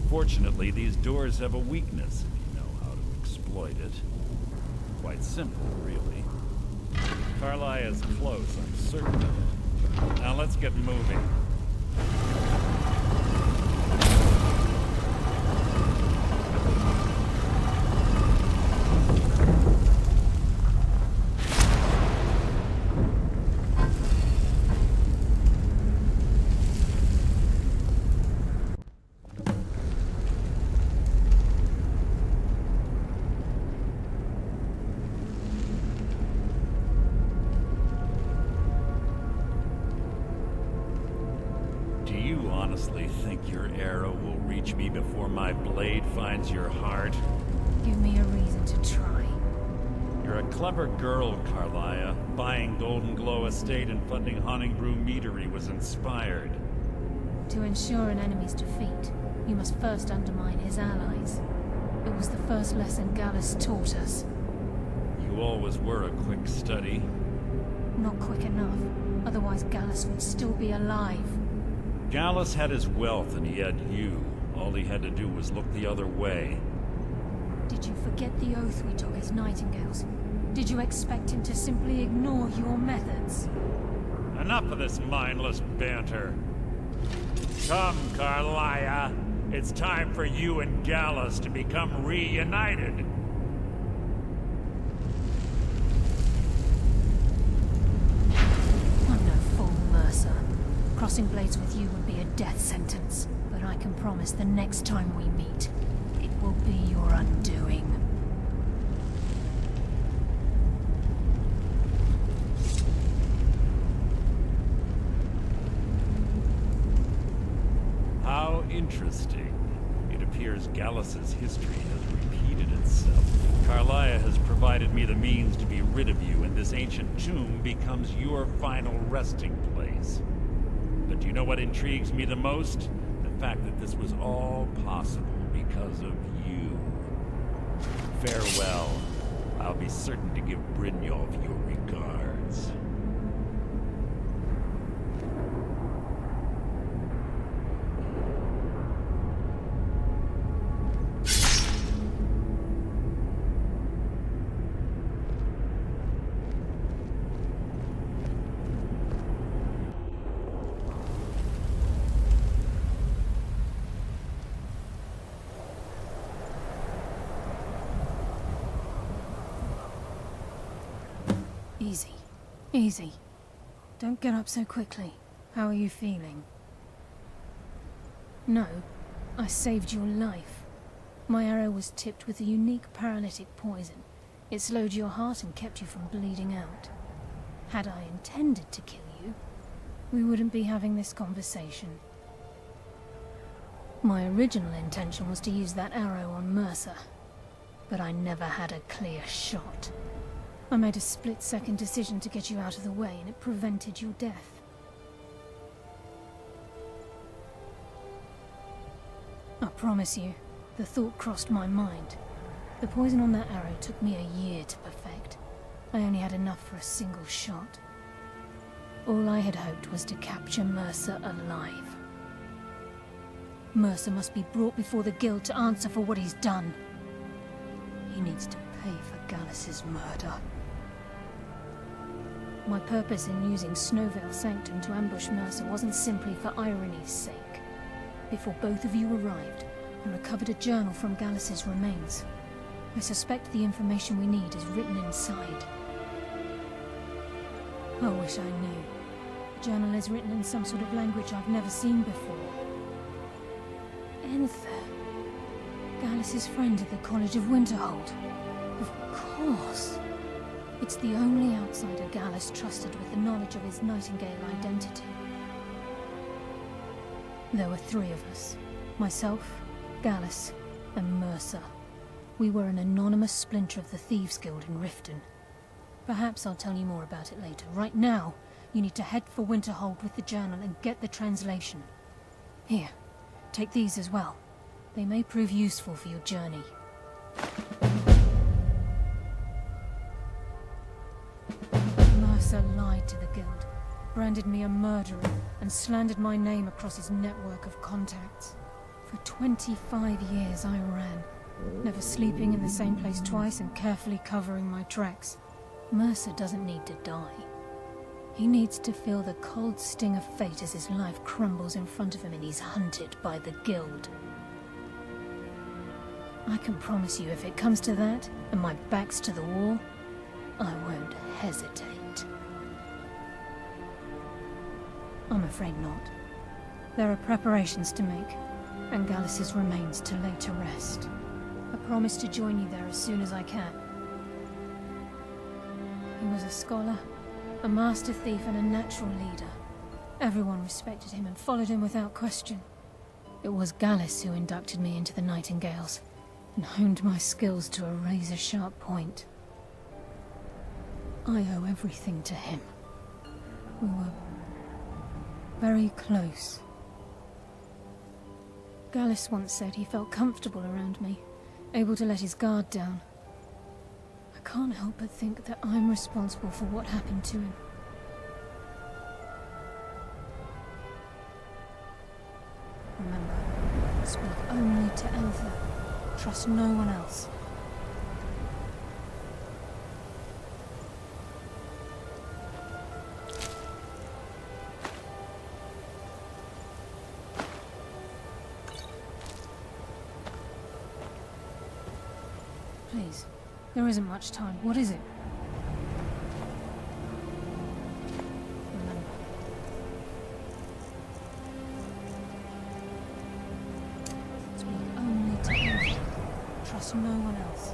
Speaker 7: Fortunately, these doors have a weakness if you know how to exploit it. Quite simple, really. Carlia is close, I'm certain of it. Now let's get moving. Honestly think your arrow will reach me before my blade finds your heart?
Speaker 1: Give me a reason to try.
Speaker 7: You're a clever girl, Carlia. Buying Golden Glow Estate and funding Honningbrew Meadery was inspired.
Speaker 1: To ensure an enemy's defeat, you must first undermine his allies. It was the first lesson Gallus taught us.
Speaker 7: You always were a quick study.
Speaker 1: Not quick enough. Otherwise Gallus would still be alive.
Speaker 7: Gallus had his wealth and he had you. All he had to do was look the other way.
Speaker 1: Did you forget the oath we took as Nightingales? Did you expect him to simply ignore your methods?
Speaker 7: Enough of this mindless banter. Come, Carlia. It's time for you and Gallus to become reunited.
Speaker 1: I'm no fool, Mercer. Crossing blades with you would be a death sentence, but I can promise the next time we meet, it will be your undoing.
Speaker 7: How interesting. It appears Gallus's history has repeated itself. Carlia has provided me the means to be rid of you, and this ancient tomb becomes your final resting place. But do you know what intrigues me the most? The fact that this was all possible because of you. Farewell. I'll be certain to give Brynjolf your regards.
Speaker 1: Easy. Easy. Don't get up so quickly. How are you feeling? No, I saved your life. My arrow was tipped with a unique paralytic poison. It slowed your heart and kept you from bleeding out. Had I intended to kill you, we wouldn't be having this conversation. My original intention was to use that arrow on Mercer, but I never had a clear shot. I made a split-second decision to get you out of the way, and it prevented your death. I promise you, the thought crossed my mind. The poison on that arrow took me a year to perfect. I only had enough for a single shot. All I had hoped was to capture Mercer alive. Mercer must be brought before the Guild to answer for what he's done. He needs to pay for Gallus's murder. My purpose in using Snowveil Sanctum to ambush Mercer wasn't simply for irony's sake.
Speaker 13: before both of you arrived and recovered a journal from Gallus's remains. I suspect the information we need is written inside. I wish I knew. The journal is written in some sort of language I've never seen before. Enther. Gallus's friend at the College of Winterhold. Of course. It's the only outsider Gallus trusted with the knowledge of his Nightingale identity. There were 3 of us. Myself, Gallus, and Mercer. We were an anonymous splinter of the Thieves Guild in Riften. Perhaps I'll tell you more about it later. Right now, you need to head for Winterhold with the journal and get the translation. Here, take these as well. They may prove useful for your journey. Mercer lied to the Guild, branded me a murderer, and slandered my name across his network of contacts. For 25 years I ran, never sleeping in the same place twice and carefully covering my tracks. Mercer doesn't need to die. He needs to feel the cold sting of fate as his life crumbles in front of him and he's hunted by the Guild. I can promise you if it comes to that, and my back's to the wall, I won't hesitate. I'm afraid not. There are preparations to make, and Gallus's remains to lay to rest. I promise to join you there as soon as I can. He was a scholar, a master thief, and a natural leader. Everyone respected him and followed him without question. It was Gallus who inducted me into the Nightingales, and honed my skills to a razor-sharp point. I owe everything to him. We were very close. Gallus once said he felt comfortable around me, able to let his guard down. I can't help but think that I'm responsible for what happened to him. Remember, speak only to Enther. Trust no one else. Please, there isn't much time. What is it? Remember. Speak only to Enther. Trust no one else.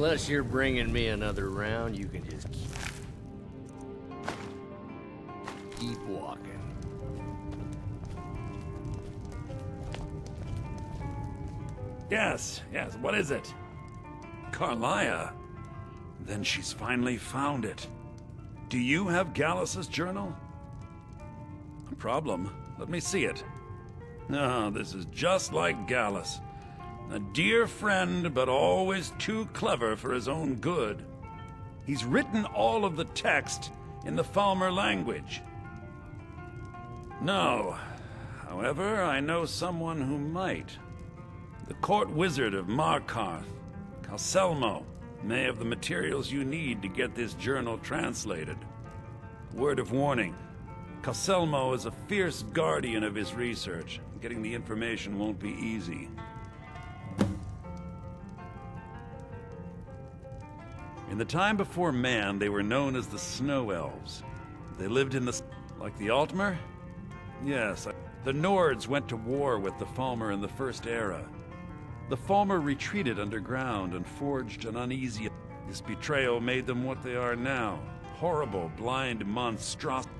Speaker 3: Unless you're bringing me another round, you can just keep walking.
Speaker 7: Yes, what is it? Carlia. Then she's finally found it. Do you have Gallus's journal? A problem. Let me see it. No, this is just like Gallus. A dear friend, but always too clever for his own good. He's written all of the text in the Falmer language. No. However, I know someone who might. The court wizard of Markarth, Calselmo, may have the materials you need to get this journal translated. Word of warning. Calselmo is a fierce guardian of his research. Getting the information won't be easy. In the time before man, they were known as the Snow Elves. They lived in the... like the Altmer? Yes, the Nords went to war with the Falmer in the First Era. The Falmer retreated underground and forged an uneasy... This betrayal made them what they are now. Horrible, blind monstrosity.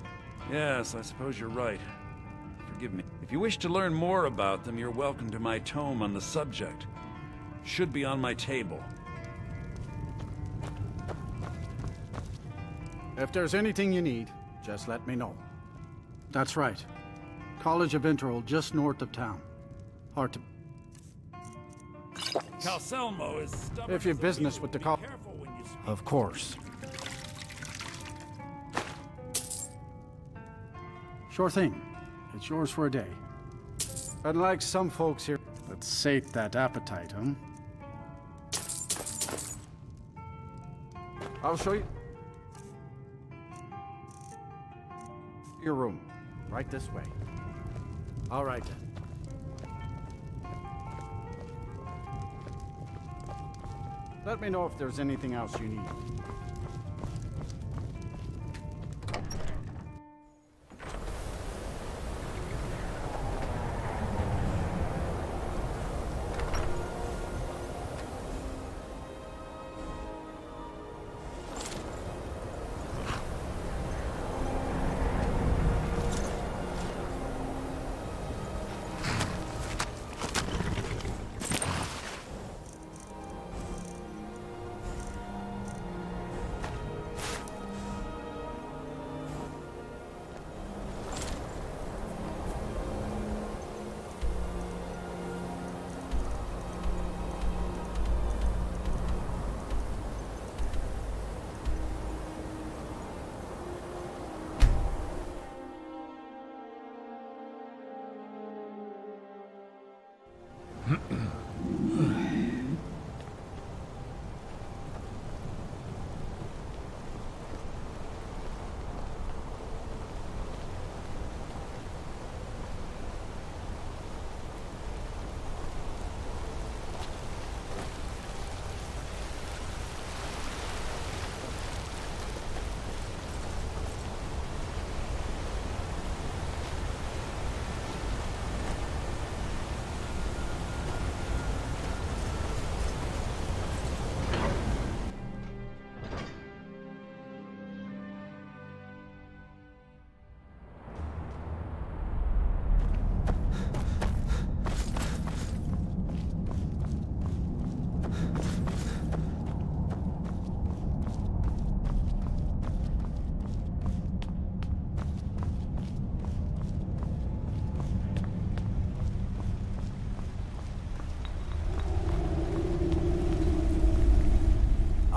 Speaker 7: Yes, I suppose you're right. Forgive me. If you wish to learn more about them, you're welcome to my tome on the subject. Should be on my table.
Speaker 22: If there's anything you need, just let me know. That's right. College of Interval, just north of town. Hard to...
Speaker 7: Calselmo is stubborn.
Speaker 22: If you've business with the college... Of course. Sure thing. It's yours for a day. Unlike some folks here that sate that appetite, huh? I'll show you your room. Right this way. All right then. Let me know if there's anything else you need.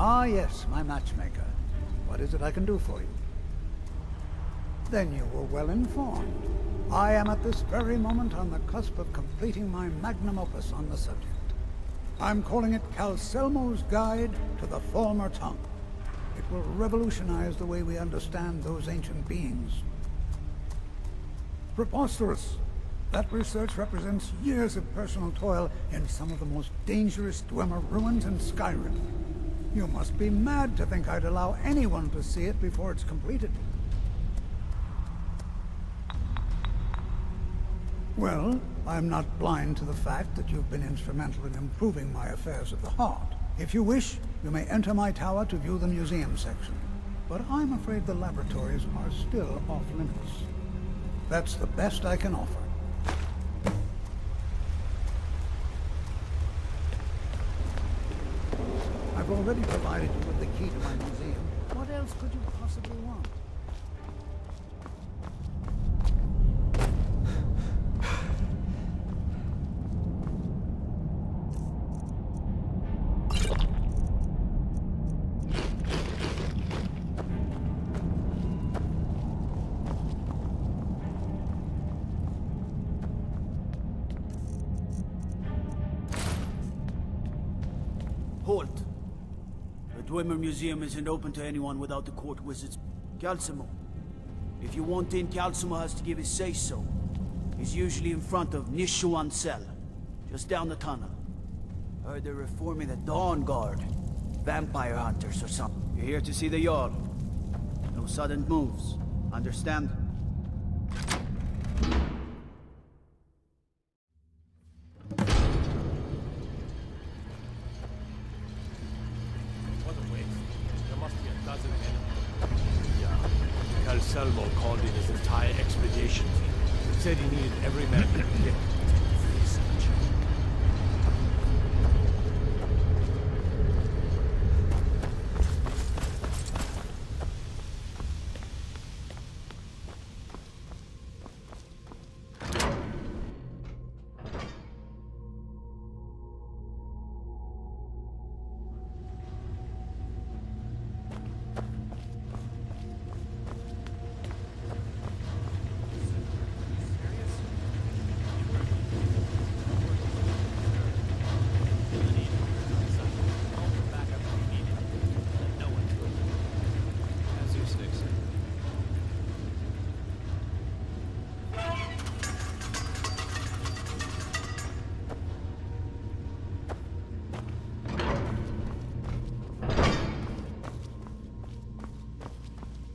Speaker 17: Ah, yes, my matchmaker. What is it I can do for you? Then you were well informed. I am at this very moment on the cusp of completing my magnum opus on the subject. I'm calling it Calselmo's Guide to the Falmer Tongue. It will revolutionize the way we understand those ancient beings. Preposterous! That research represents years of personal toil in some of the most dangerous Dwemer ruins in Skyrim. You must be mad to think I'd allow anyone to see it before it's completed. Well, I'm not blind to the fact that you've been instrumental in improving my affairs of the heart. If you wish, you may enter my tower to view the museum section, but I'm afraid the laboratories are still off limits. That's the best I can offer. I've already provided you with the key to my museum. What else could you possibly want?
Speaker 20: Halt! The Dwemer Museum isn't open to anyone without the court wizard's Calcimo. If you want in, Calcimo has to give his say-so. He's usually in front of Nishuan cell, just down the tunnel. Heard they're reforming the Dawn Guard. Vampire hunters or something. You're here to see the Jarl. No sudden moves. Understand?
Speaker 4: What a waste. There must be a dozen men. Yeah. Calcelmo called in his entire expedition team. Said he needed every man he could get. Research.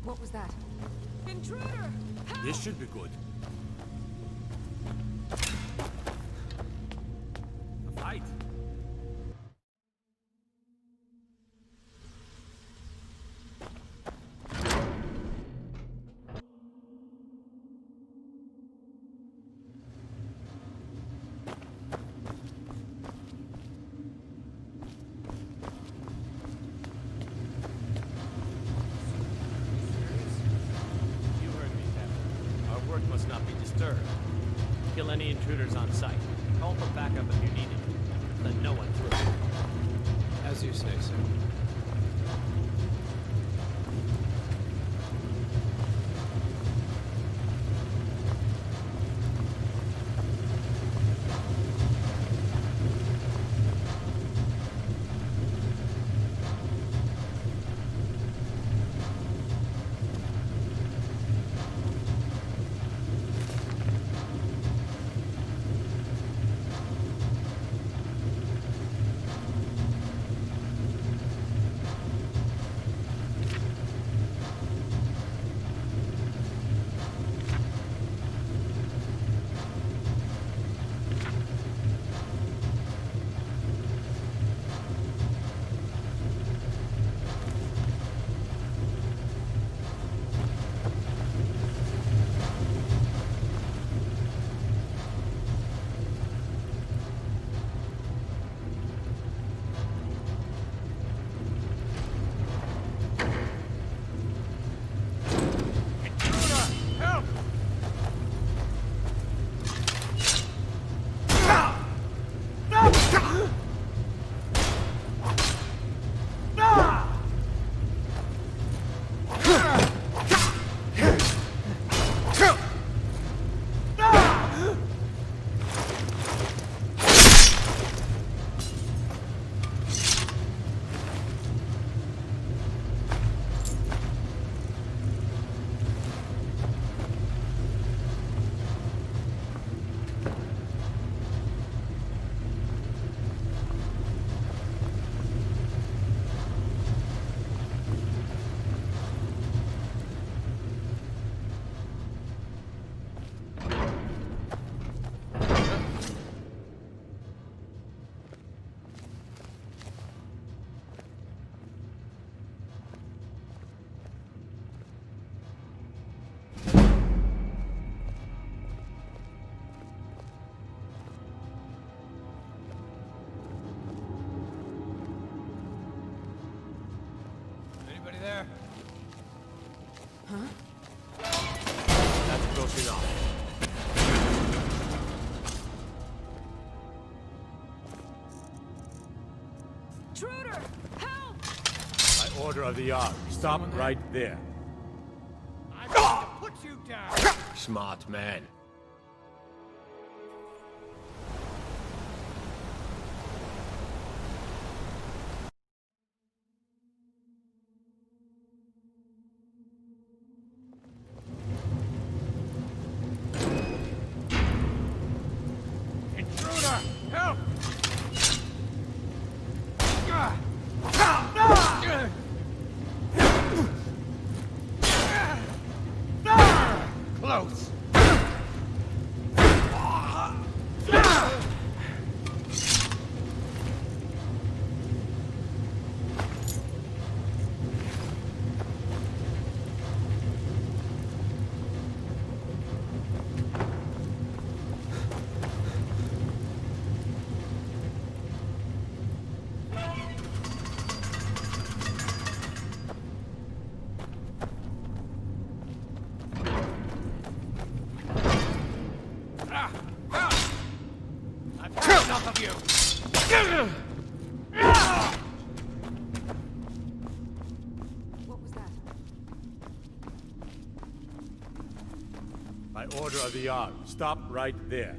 Speaker 15: What was that? Intruder!
Speaker 4: This should be good. A fight. Must not be disturbed. Kill any intruders on sight. Call for backup if you need it. Let no one through.
Speaker 11: As you say, sir.
Speaker 4: Anybody there?
Speaker 15: Huh?
Speaker 4: That's close enough.
Speaker 15: Intruder! Help!
Speaker 9: By order of the Jarl, stop right there.
Speaker 4: I'm going to put you down!
Speaker 9: Smart man.
Speaker 4: Intruder! Help! Close! I've had enough of you!
Speaker 15: What was that?
Speaker 9: By order of the Jarl, stop right there.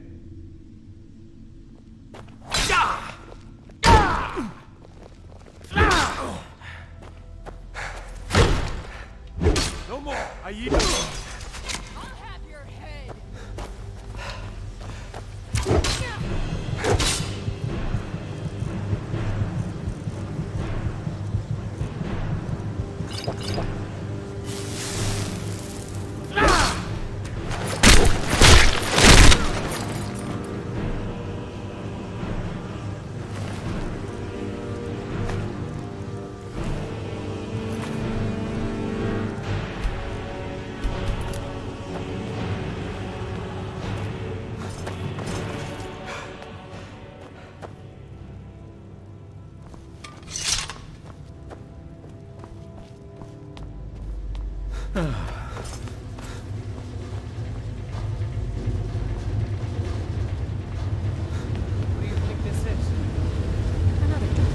Speaker 9: No more! I yield.
Speaker 15: I'll have your head! What do you think this is? Another door,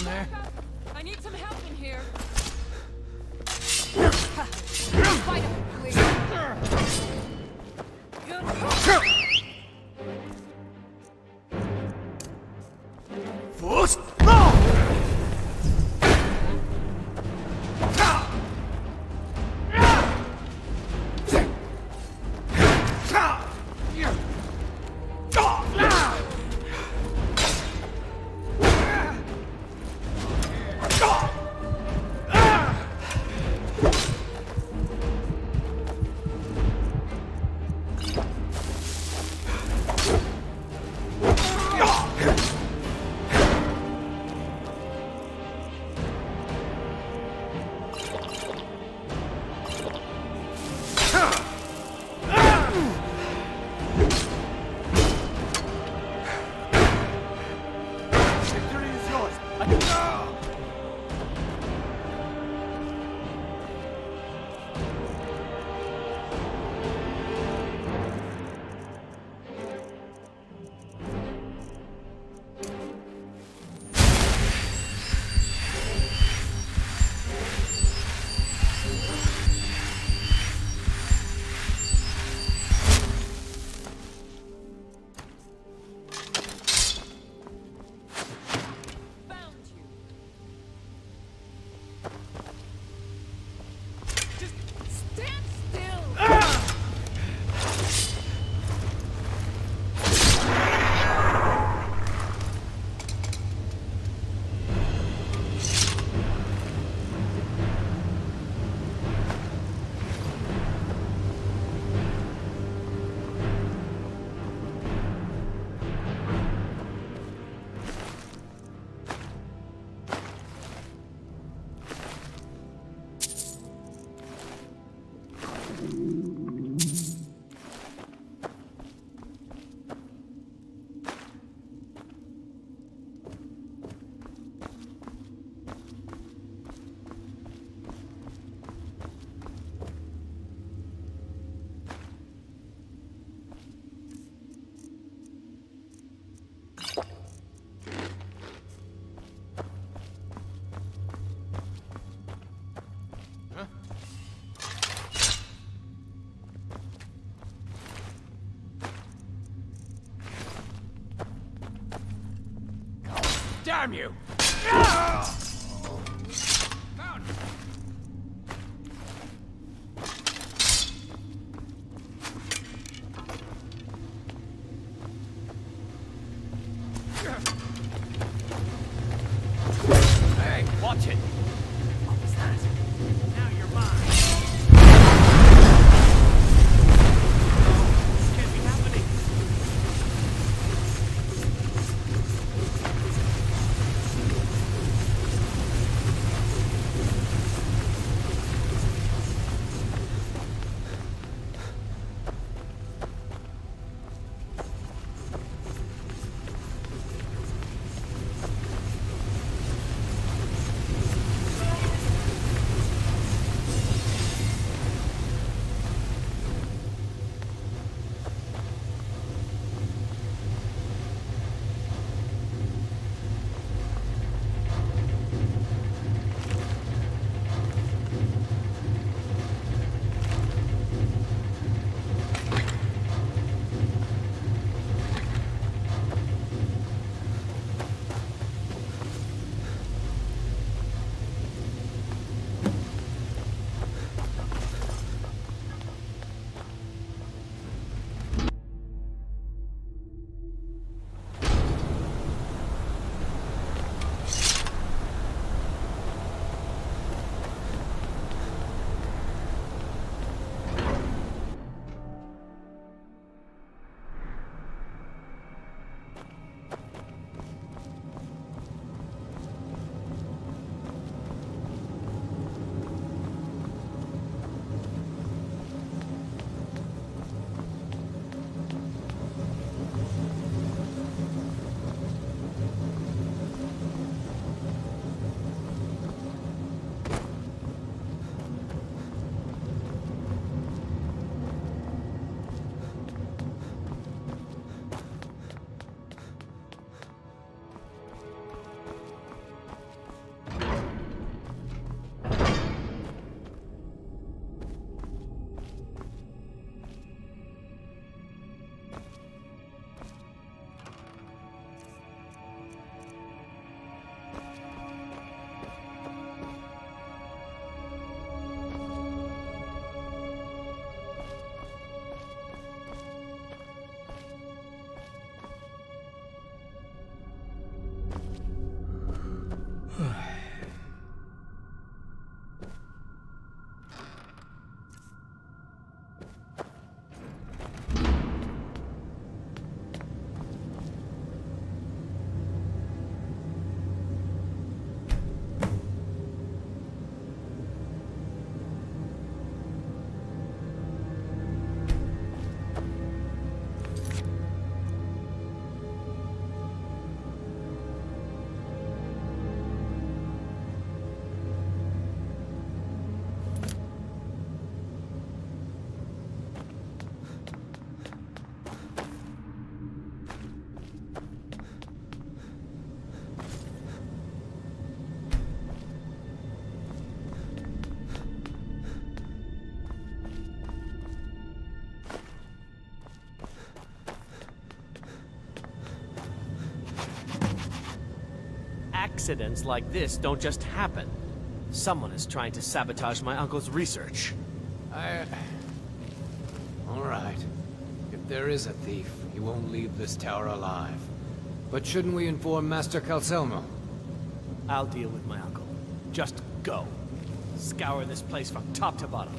Speaker 4: down there?
Speaker 15: I need some help in here. Fight it, please.
Speaker 4: Force! Damn you! Hey, watch it! What was that? Now you're mine! This can't be happening!
Speaker 8: Accidents like this don't just happen. Someone is trying to sabotage my uncle's research.
Speaker 11: All right. If there is a thief, he won't leave this tower alive. But shouldn't we inform Master Calcelmo?
Speaker 8: I'll deal with my uncle. Just go. Scour this place from top to bottom.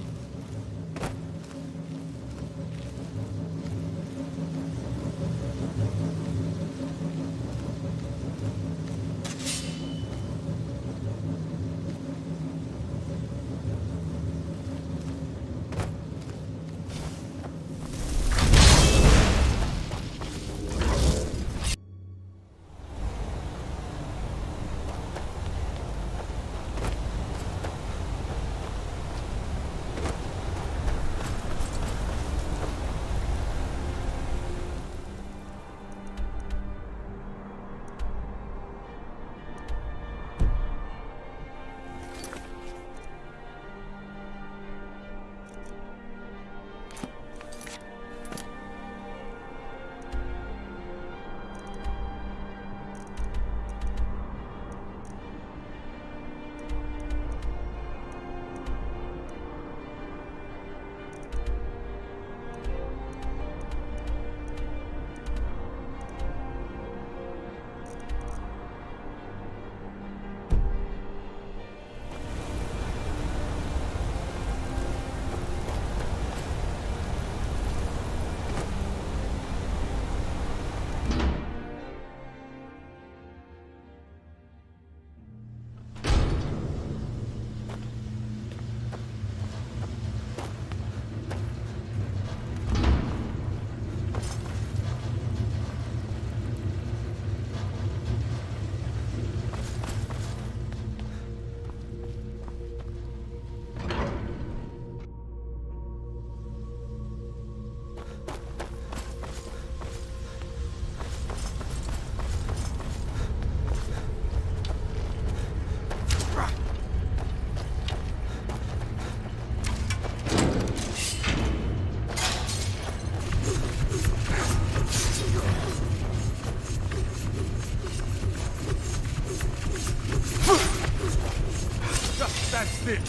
Speaker 4: That's it.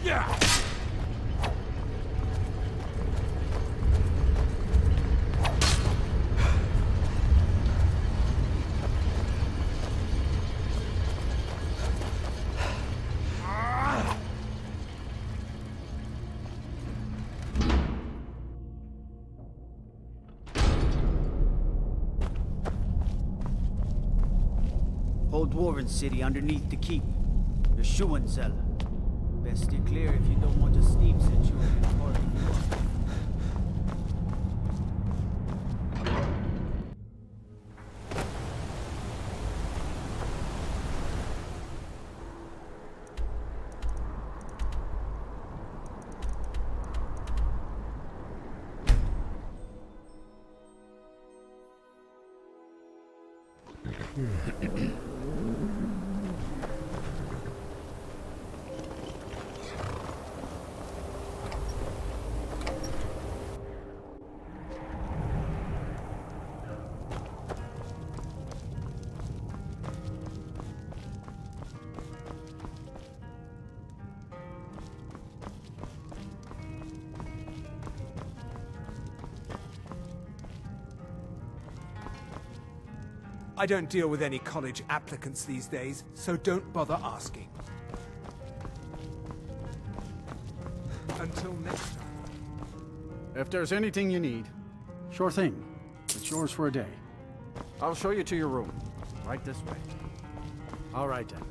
Speaker 4: Yeah.
Speaker 20: Whole Dwarven city underneath the keep. The Schuenzelle. Best stay clear if you don't want a steam situation following you up.
Speaker 18: I don't deal with any college applicants these days, so don't bother asking. Until next time.
Speaker 22: If there's anything you need, sure thing. It's yours for a day. I'll show you to your room. Right this way. All right, then.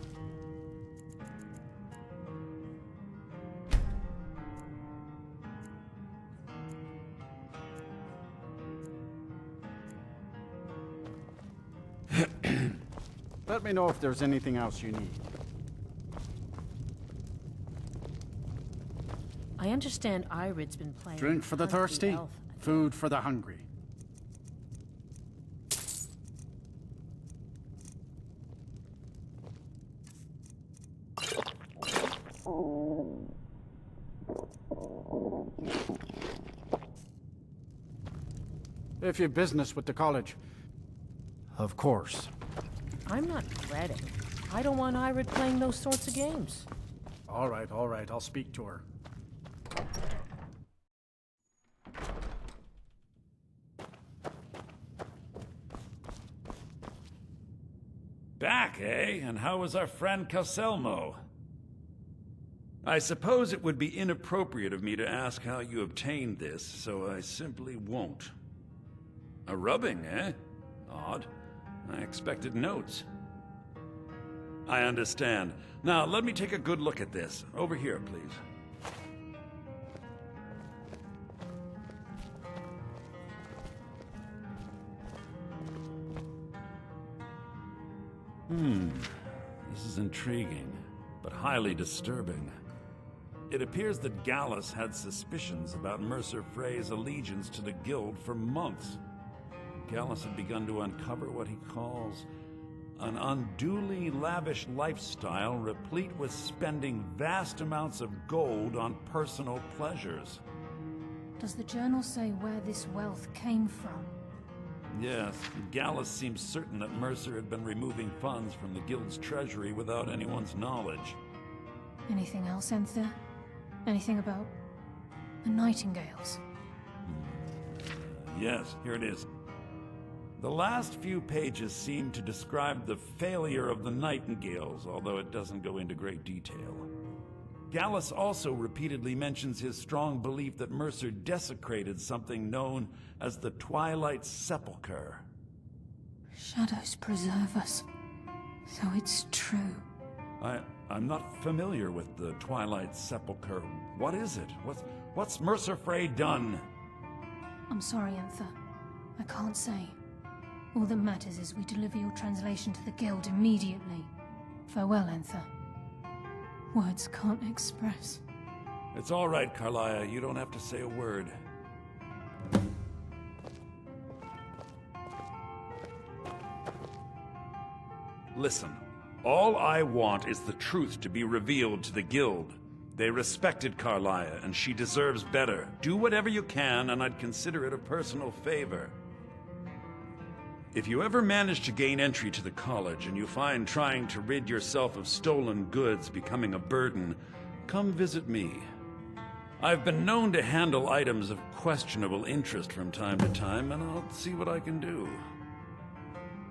Speaker 22: Let me know if there's anything else you need.
Speaker 21: I understand Irid's been playing.
Speaker 22: Drink for the
Speaker 21: country
Speaker 22: thirsty,
Speaker 21: elf.
Speaker 22: food for the hungry. If you've business with the college. Of course.
Speaker 21: I'm not fretting. I don't want Irid playing those sorts of games.
Speaker 22: All right, I'll speak to her.
Speaker 7: Back, eh? And how was our friend Calselmo? I suppose it would be inappropriate of me to ask how you obtained this, so I simply won't. A rubbing, eh? Odd. I expected notes. I understand. Now, let me take a good look at this. Over here, please. This is intriguing, but highly disturbing. It appears that Gallus had suspicions about Mercer Frey's allegiance to the Guild for months. Gallus had begun to uncover what he calls an unduly lavish lifestyle replete with spending vast amounts of gold on personal pleasures.
Speaker 13: Does the journal say where this wealth came from?
Speaker 7: Yes, Gallus seems certain that Mercer had been removing funds from the Guild's treasury without anyone's knowledge.
Speaker 13: Anything else, Enther? Anything about the Nightingales?
Speaker 7: Yes, here it is. The last few pages seem to describe the failure of the Nightingales, although it doesn't go into great detail. Gallus also repeatedly mentions his strong belief that Mercer desecrated something known as the Twilight Sepulchre.
Speaker 13: Shadows preserve us. So it's true.
Speaker 7: I'm not familiar with the Twilight Sepulchre. What is it? What's Mercer Frey done?
Speaker 13: I'm sorry, Enther. I can't say. All that matters is we deliver your translation to the Guild immediately. Farewell, Enther. Words can't express.
Speaker 7: It's all right, Carlia. You don't have to say a word. Listen, all I want is the truth to be revealed to the Guild. They respected Carlia, and she deserves better. Do whatever you can, and I'd consider it a personal favor. If you ever manage to gain entry to the college, and you find trying to rid yourself of stolen goods becoming a burden, come visit me. I've been known to handle items of questionable interest from time to time, and I'll see what I can do.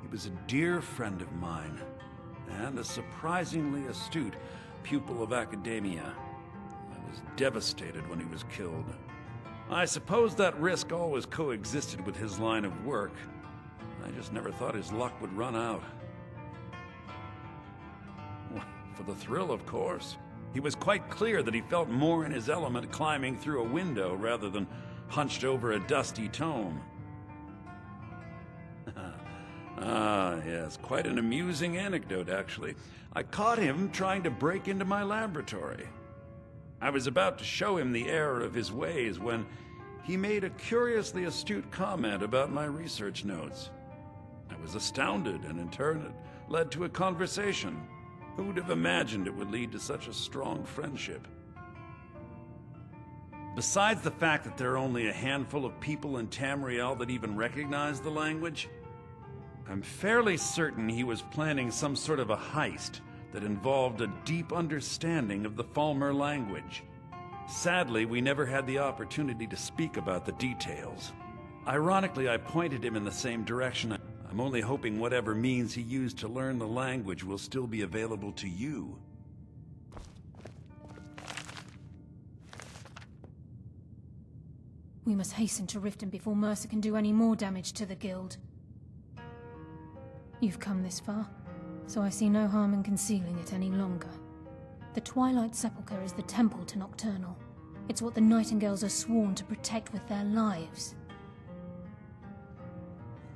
Speaker 7: He was a dear friend of mine, and a surprisingly astute pupil of academia. I was devastated when he was killed. I suppose that risk always coexisted with his line of work. I just never thought his luck would run out. For the thrill, of course. He was quite clear that he felt more in his element climbing through a window rather than hunched over a dusty tome. Yes, quite an amusing anecdote, actually. I caught him trying to break into my laboratory. I was about to show him the error of his ways when he made a curiously astute comment about my research notes. I was astounded, and in turn it led to a conversation. Who would have imagined it would lead to such a strong friendship? Besides the fact that there are only a handful of people in Tamriel that even recognize the language, I'm fairly certain he was planning some sort of a heist that involved a deep understanding of the Falmer language. Sadly, we never had the opportunity to speak about the details. Ironically, I pointed him in the same direction. I'm only hoping whatever means he used to learn the language will still be available to you.
Speaker 13: We must hasten to Riften before Mercer can do any more damage to the Guild. You've come this far, so I see no harm in concealing it any longer. The Twilight Sepulchre is the temple to Nocturnal. It's what the Nightingales are sworn to protect with their lives.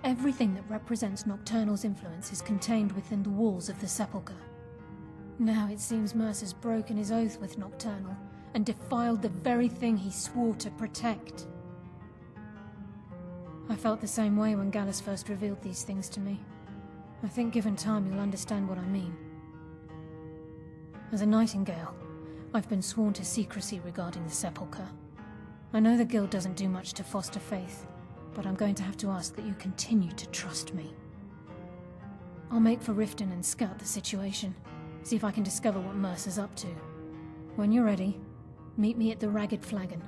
Speaker 13: Everything that represents Nocturnal's influence is contained within the walls of the Sepulchre. Now it seems Mercer's broken his oath with Nocturnal and defiled the very thing he swore to protect. I felt the same way when Gallus first revealed these things to me. I think given time you'll understand what I mean. As a Nightingale, I've been sworn to secrecy regarding the Sepulchre. I know the Guild doesn't do much to foster faith, but I'm going to have to ask that you continue to trust me. I'll make for Riften and scout the situation, see if I can discover what Mercer's up to. When you're ready, meet me at the Ragged Flagon.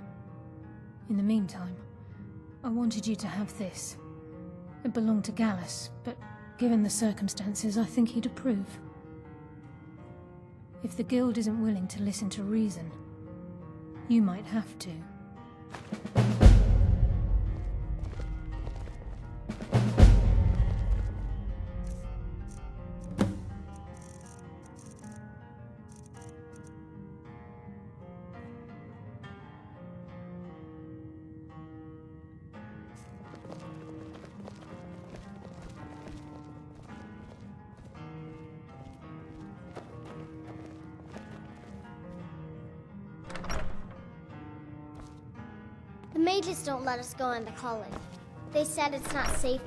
Speaker 13: In the meantime, I wanted you to have this. It belonged to Gallus, but given the circumstances, I think he'd approve. If the Guild isn't willing to listen to reason, you might have to.
Speaker 10: The mages don't let us go into college. They said it's not safe